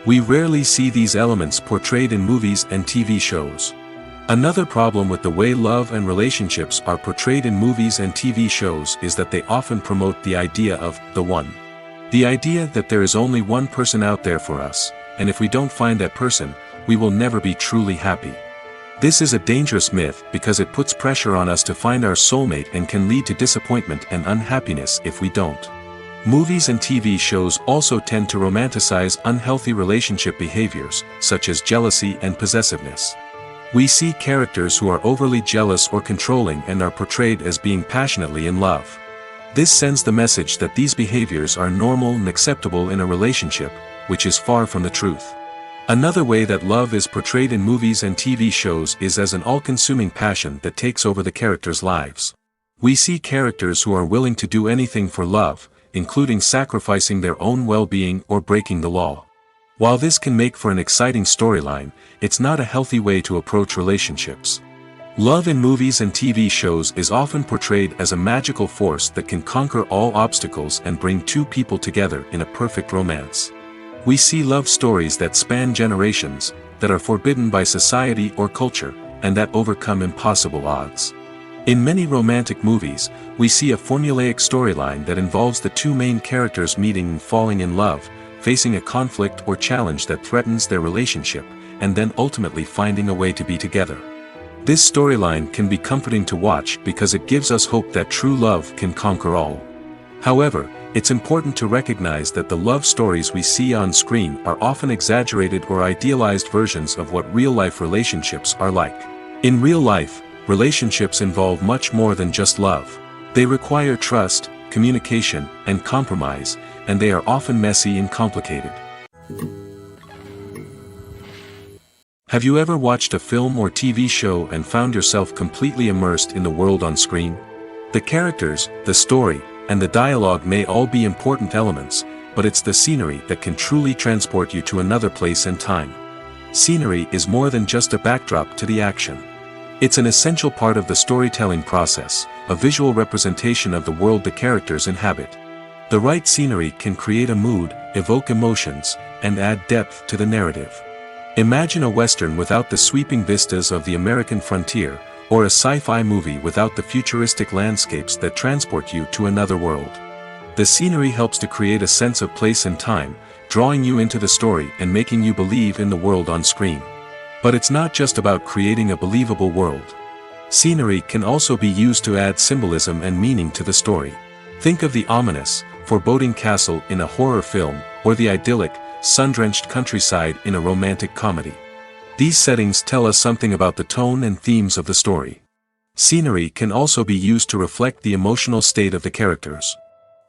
Speaker 2: We rarely see these elements portrayed in movies and TV shows. Another problem with the way love and relationships are portrayed in movies and TV shows is that they often promote the idea of the one. The idea that there is only one person out there for us, and if we don't find that person, we will never be truly happy. This is a dangerous myth because it puts pressure on us to find our soulmate and can lead to disappointment and unhappiness if we don't. Movies and TV shows also tend to romanticize unhealthy relationship behaviors, such as jealousy and possessiveness. We see characters who are overly jealous or controlling and are portrayed as being passionately in love. This sends the message that these behaviors are normal and acceptable in a relationship, which is far from the truth. Another way that love is portrayed in movies and TV shows is as an all-consuming passion that takes over the characters' lives. We see characters who are willing to do anything for love, including sacrificing their own well-being or breaking the law. While this can make for an exciting storyline, it's not a healthy way to approach relationships. Love in movies and TV shows is often portrayed as a magical force that can conquer all obstacles and bring two people together in a perfect romance. We see love stories that span generations, that are forbidden by society or culture, and that overcome impossible odds. In many romantic movies, we see a formulaic storyline that involves the two main characters meeting and falling in love, facing a conflict or challenge that threatens their relationship, and then ultimately finding a way to be together. This storyline can be comforting to watch because it gives us hope that true love can conquer all. However, it's important to recognize that the love stories we see on screen are often exaggerated or idealized versions of what real-life relationships are like. In real life, relationships involve much more than just love. They require trust, communication, and compromise, and they are often messy and complicated. Have you ever watched a film or TV show and found yourself completely immersed in the world on screen? The characters, the story, and the dialogue may all be important elements, but it's the scenery that can truly transport you to another place and time. Scenery is more than just a backdrop to the action. It's an essential part of the storytelling process, a visual representation of the world the characters inhabit. The right scenery can create a mood, evoke emotions, and add depth to the narrative. Imagine a Western without the sweeping vistas of the American frontier, or a sci-fi movie without the futuristic landscapes that transport you to another world. The scenery helps to create a sense of place and time, drawing you into the story and making you believe in the world on screen. But it's not just about creating a believable world. Scenery can also be used to add symbolism and meaning to the story. Think of the ominous, foreboding castle in a horror film, or the idyllic, sun-drenched countryside in a romantic comedy. These settings tell us something about the tone and themes of the story. Scenery can also be used to reflect the emotional state of the characters.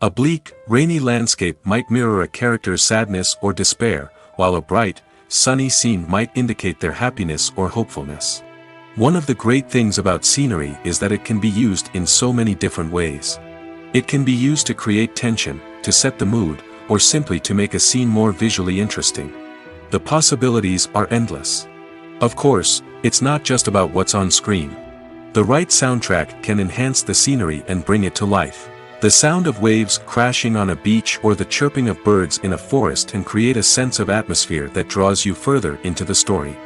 Speaker 2: A bleak, rainy landscape might mirror a character's sadness or despair, while a bright, sunny scene might indicate their happiness or hopefulness. One of the great things about scenery is that it can be used in so many different ways. It can be used to create tension, to set the mood, or simply to make a scene more visually interesting. The possibilities are endless. Of course, it's not just about what's on screen. The right soundtrack can enhance the scenery and bring it to life. The sound of waves crashing on a beach or the chirping of birds in a forest can create a sense of atmosphere that draws you further into the story.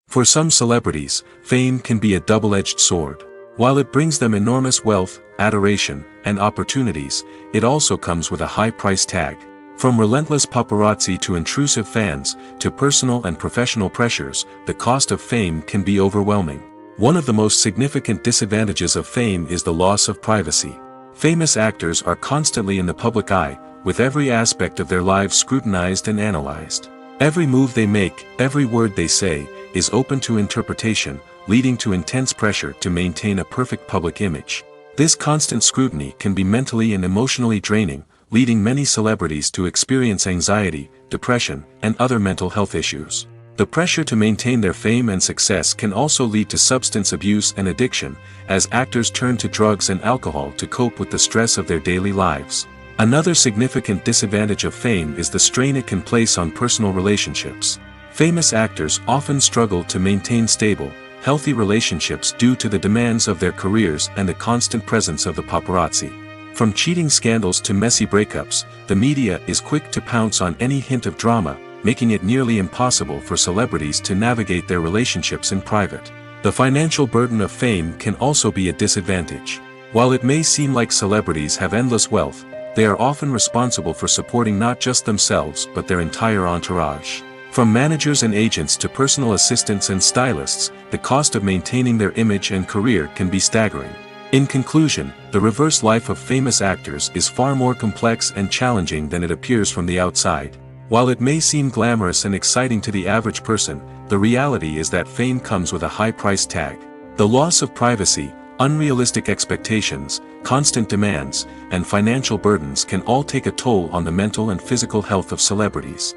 Speaker 2: For some celebrities, fame can be a double-edged sword. While it brings them enormous wealth, adoration, and opportunities, it also comes with a high price tag. From relentless paparazzi to intrusive fans, to personal and professional pressures, the cost of fame can be overwhelming. One of the most significant disadvantages of fame is the loss of privacy. Famous actors are constantly in the public eye, with every aspect of their lives scrutinized and analyzed. Every move they make, every word they say, is open to interpretation, leading to intense pressure to maintain a perfect public image. This constant scrutiny can be mentally and emotionally draining, leading many celebrities to experience anxiety, depression, and other mental health issues. The pressure to maintain their fame and success can also lead to substance abuse and addiction, as actors turn to drugs and alcohol to cope with the stress of their daily lives. Another significant disadvantage of fame is the strain it can place on personal relationships. Famous actors often struggle to maintain stable, healthy relationships due to the demands of their careers and the constant presence of the paparazzi. From cheating scandals to messy breakups, the media is quick to pounce on any hint of drama, making it nearly impossible for celebrities to navigate their relationships in private. The financial burden of fame can also be a disadvantage. While it may seem like celebrities have endless wealth, they are often responsible for supporting not just themselves but their entire entourage. From managers and agents to personal assistants and stylists, the cost of maintaining their image and career can be staggering. In conclusion, the reverse life of famous actors is far more complex and challenging than it appears from the outside. While it may seem glamorous and exciting to the average person, the reality is that fame comes with a high price tag. The loss of privacy, unrealistic expectations, constant demands, and financial burdens can all take a toll on the mental and physical health of celebrities.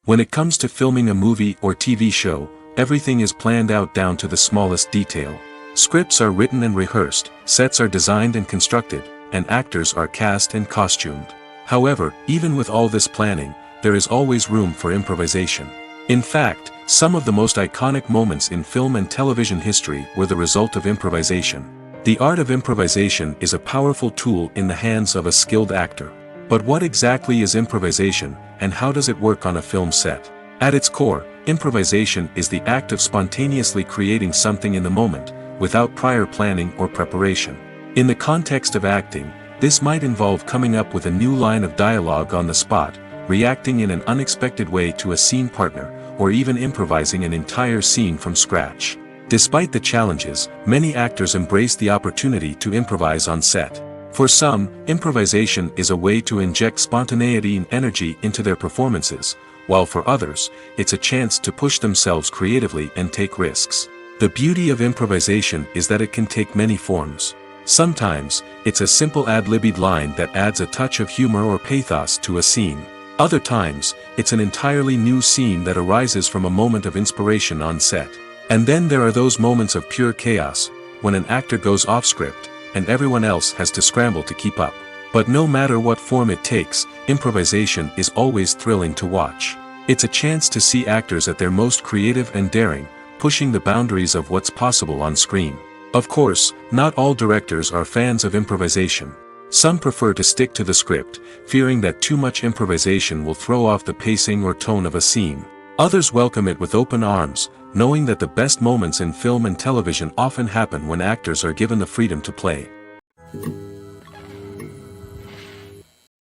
Speaker 2: When it comes to filming a movie or TV show, everything is planned out down to the smallest detail. Scripts are written and rehearsed, sets are designed and constructed, and actors are cast and costumed. However, even with all this planning, there is always room for improvisation. In fact, some of the most iconic moments in film and television history were the result of improvisation. The art of improvisation is a powerful tool in the hands of a skilled actor. But what exactly is improvisation, and how does it work on a film set? At its core, improvisation is the act of spontaneously creating something in the moment, without prior planning or preparation. In the context of acting, This might involve coming up with a new line of dialogue on the spot, reacting in an unexpected way to a scene partner, or even improvising an entire scene from scratch. Despite the challenges, many actors embrace the opportunity to improvise on set. For some, improvisation is a way to inject spontaneity and energy into their performances, while for others, it's a chance to push themselves creatively and take risks. The beauty of improvisation is that it can take many forms. Sometimes, it's a simple ad-libbed line that adds a touch of humor or pathos to a scene. Other times, it's an entirely new scene that arises from a moment of inspiration on set. And then there are those moments of pure chaos, when an actor goes off script, and everyone else has to scramble to keep up. But no matter what form it takes, improvisation is always thrilling to watch. It's a chance to see actors at their most creative and daring, pushing the boundaries of what's possible on screen. Of course, not all directors are fans of improvisation. Some prefer to stick to the script, fearing that too much improvisation will throw off the pacing or tone of a scene. Others welcome it with open arms, knowing that the best moments in film and television often happen when actors are given the freedom to play.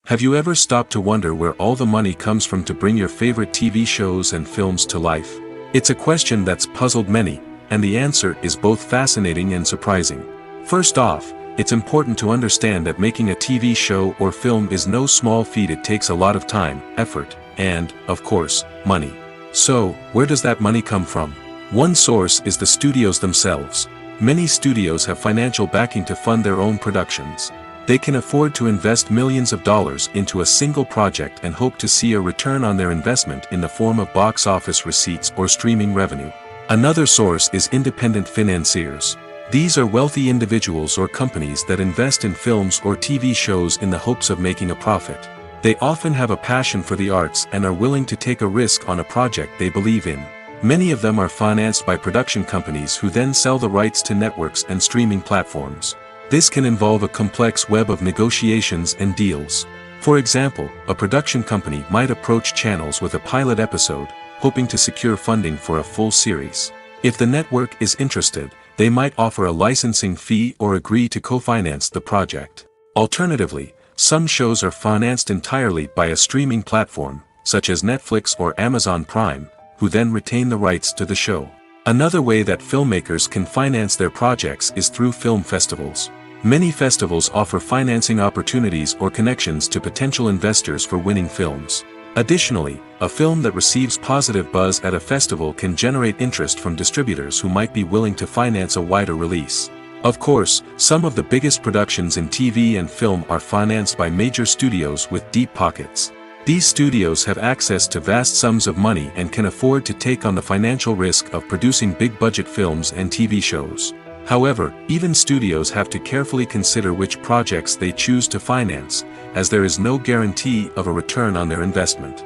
Speaker 2: Have you ever stopped to wonder where all the money comes from to bring your favorite TV shows and films to life? It's a question that's puzzled many, and the answer is both fascinating and surprising. First off, it's important to understand that making a TV show or film is no small feat. It takes a lot of time, effort, and, of course, money. So, where does that money come from? One source is the studios themselves. Many studios have financial backing to fund their own productions. They can afford to invest millions of dollars into a single project and hope to see a return on their investment in the form of box office receipts or streaming revenue. Another source is independent financiers. These are wealthy individuals or companies that invest in films or TV shows in the hopes of making a profit. They often have a passion for the arts and are willing to take a risk on a project they believe in. Many of them are financed by production companies who then sell the rights to networks and streaming platforms. This can involve a complex web of negotiations and deals. For example, a production company might approach channels with a pilot episode, hoping to secure funding for a full series. If the network is interested, they might offer a licensing fee or agree to co-finance the project. Alternatively, some shows are financed entirely by a streaming platform, such as Netflix or Amazon Prime, who then retain the rights to the show. Another way that filmmakers can finance their projects is through film festivals. Many festivals offer financing opportunities or connections to potential investors for winning films. Additionally, a film that receives positive buzz at a festival can generate interest from distributors who might be willing to finance a wider release. Of course, some of the biggest productions in TV and film are financed by major studios with deep pockets. These studios have access to vast sums of money and can afford to take on the financial risk of producing big-budget films and TV shows. However, even studios have to carefully consider which projects they choose to finance, as there is no guarantee of a return on their investment.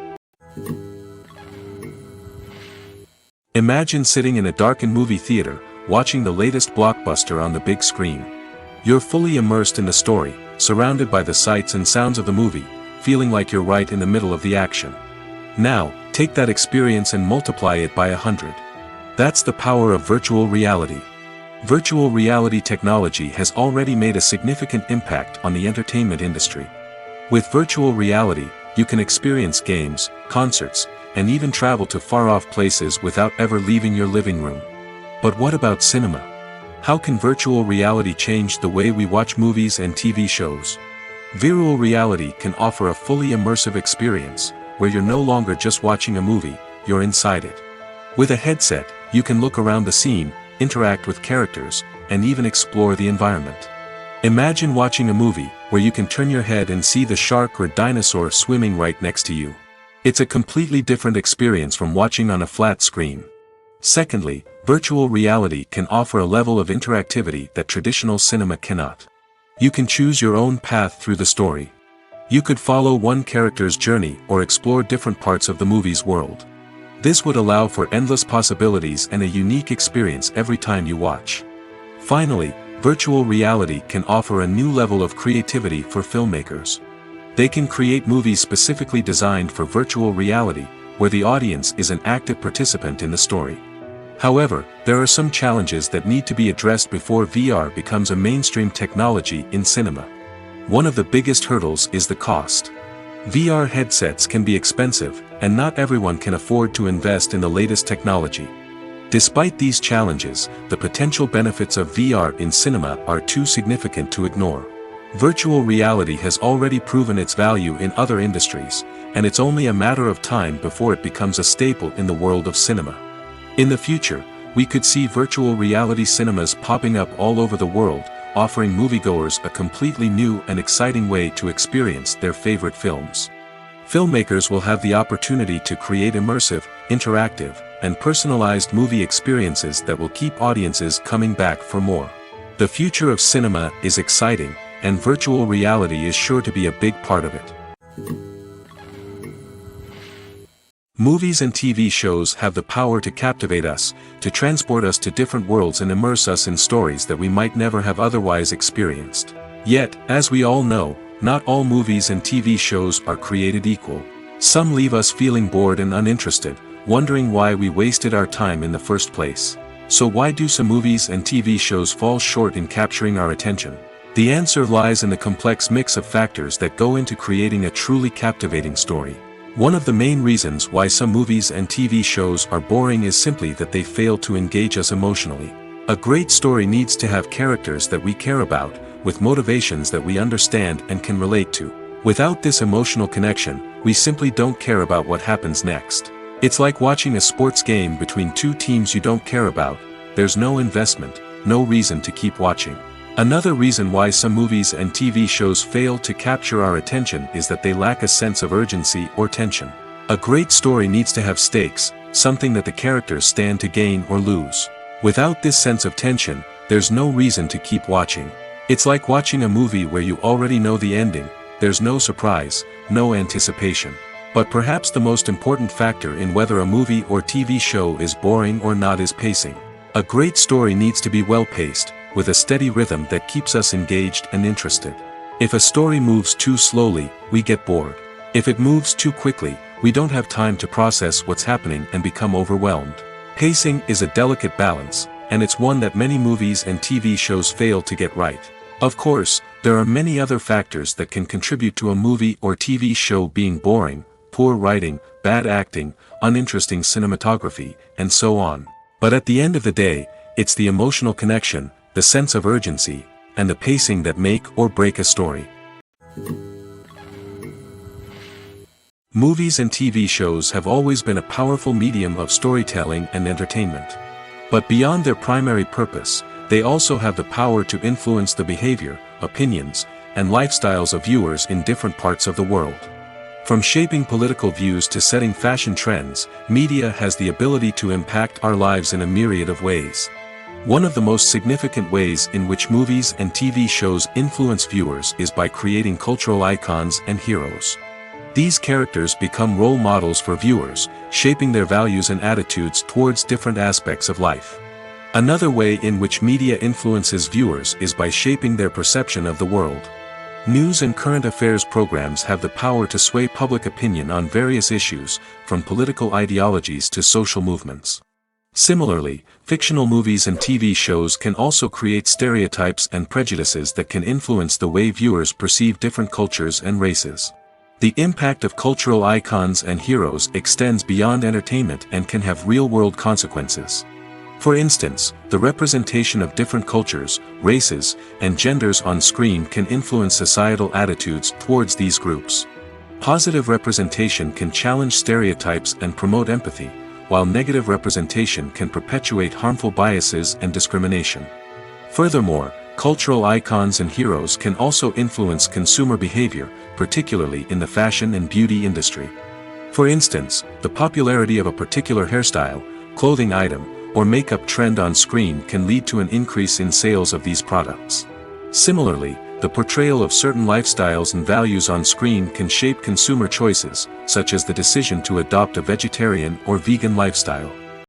Speaker 2: Imagine sitting in a darkened movie theater, watching the latest blockbuster on the big screen. You're fully immersed in the story, surrounded by the sights and sounds of the movie, feeling like you're right in the middle of the action. Now, take that experience and multiply it by 100. That's the power of virtual reality. Virtual reality technology has already made a significant impact on the entertainment industry. With virtual reality, you can experience games, concerts, and even travel to far-off places without ever leaving your living room. But what about cinema? How can virtual reality change the way we watch movies and TV shows? Virtual reality can offer a fully immersive experience, where you're no longer just watching a movie, you're inside it. With a headset, you can look around the scene, interact with characters, and even explore the environment. Imagine watching a movie where you can turn your head and see the shark or dinosaur swimming right next to you. It's a completely different experience from watching on a flat screen. Secondly, virtual reality can offer a level of interactivity that traditional cinema cannot. You can choose your own path through the story. You could follow one character's journey or explore different parts of the movie's world. This would allow for endless possibilities and a unique experience every time you watch. Finally, virtual reality can offer a new level of creativity for filmmakers. They can create movies specifically designed for virtual reality, where the audience is an active participant in the story. However, there are some challenges that need to be addressed before VR becomes a mainstream technology in cinema. One of the biggest hurdles is the cost. VR headsets can be expensive, and not everyone can afford to invest in the latest technology. Despite these challenges, the potential benefits of VR in cinema are too significant to ignore. Virtual reality has already proven its value in other industries, and it's only a matter of time before it becomes a staple in the world of cinema. In the future, we could see virtual reality cinemas popping up all over the world, offering moviegoers a completely new and exciting way to experience their favorite films. Filmmakers will have the opportunity to create immersive, interactive, and personalized movie experiences that will keep audiences coming back for more. The future of cinema is exciting, and virtual reality is sure to be a big part of it. Movies and TV shows have the power to captivate us, to transport us to different worlds and immerse us in stories that we might never have otherwise experienced. Yet, as we all know, not all movies and TV shows are created equal. Some leave us feeling bored and uninterested, wondering why we wasted our time in the first place. So why do some movies and TV shows fall short in capturing our attention? The answer lies in the complex mix of factors that go into creating a truly captivating story. One of the main reasons why some movies and TV shows are boring is simply that they fail to engage us emotionally. A great story needs to have characters that we care about, with motivations that we understand and can relate to. Without this emotional connection, we simply don't care about what happens next. It's like watching a sports game between two teams you don't care about. There's no investment, no reason to keep watching. Another reason why some movies and TV shows fail to capture our attention is that they lack a sense of urgency or tension. A great story needs to have stakes, something that the characters stand to gain or lose. Without this sense of tension, there's no reason to keep watching. It's like watching a movie where you already know the ending, there's no surprise, no anticipation. But perhaps the most important factor in whether a movie or TV show is boring or not is pacing. A great story needs to be well-paced, with a steady rhythm that keeps us engaged and interested. If a story moves too slowly, we get bored. If it moves too quickly, we don't have time to process what's happening and become overwhelmed. Pacing is a delicate balance, and it's one that many movies and TV shows fail to get right. Of course, there are many other factors that can contribute to a movie or TV show being boring: poor writing, bad acting, uninteresting cinematography, and so on. But at the end of the day, it's the emotional connection, the sense of urgency, and the pacing that make or break a story. Movies and TV shows have always been a powerful medium of storytelling and entertainment. But beyond their primary purpose, they also have the power to influence the behavior, opinions, and lifestyles of viewers in different parts of the world. From shaping political views to setting fashion trends, media has the ability to impact our lives in a myriad of ways. One of the most significant ways in which movies and TV shows influence viewers is by creating cultural icons and heroes. These characters become role models for viewers, shaping their values and attitudes towards different aspects of life. Another way in which media influences viewers is by shaping their perception of the world. News and current affairs programs have the power to sway public opinion on various issues, from political ideologies to social movements. Similarly, fictional movies and TV shows can also create stereotypes and prejudices that can influence the way viewers perceive different cultures and races. The impact of cultural icons and heroes extends beyond entertainment and can have real-world consequences. For instance, the representation of different cultures, races, and genders on screen can influence societal attitudes towards these groups. Positive representation can challenge stereotypes and promote empathy, while negative representation can perpetuate harmful biases and discrimination. Furthermore, cultural icons and heroes can also influence consumer behavior, particularly in the fashion and beauty industry. For instance, the popularity of a particular hairstyle, clothing item, or makeup trend on screen can lead to an increase in sales of these products. Similarly, the portrayal of certain lifestyles and values on screen can shape consumer choices, such as the decision to adopt a vegetarian or vegan lifestyle.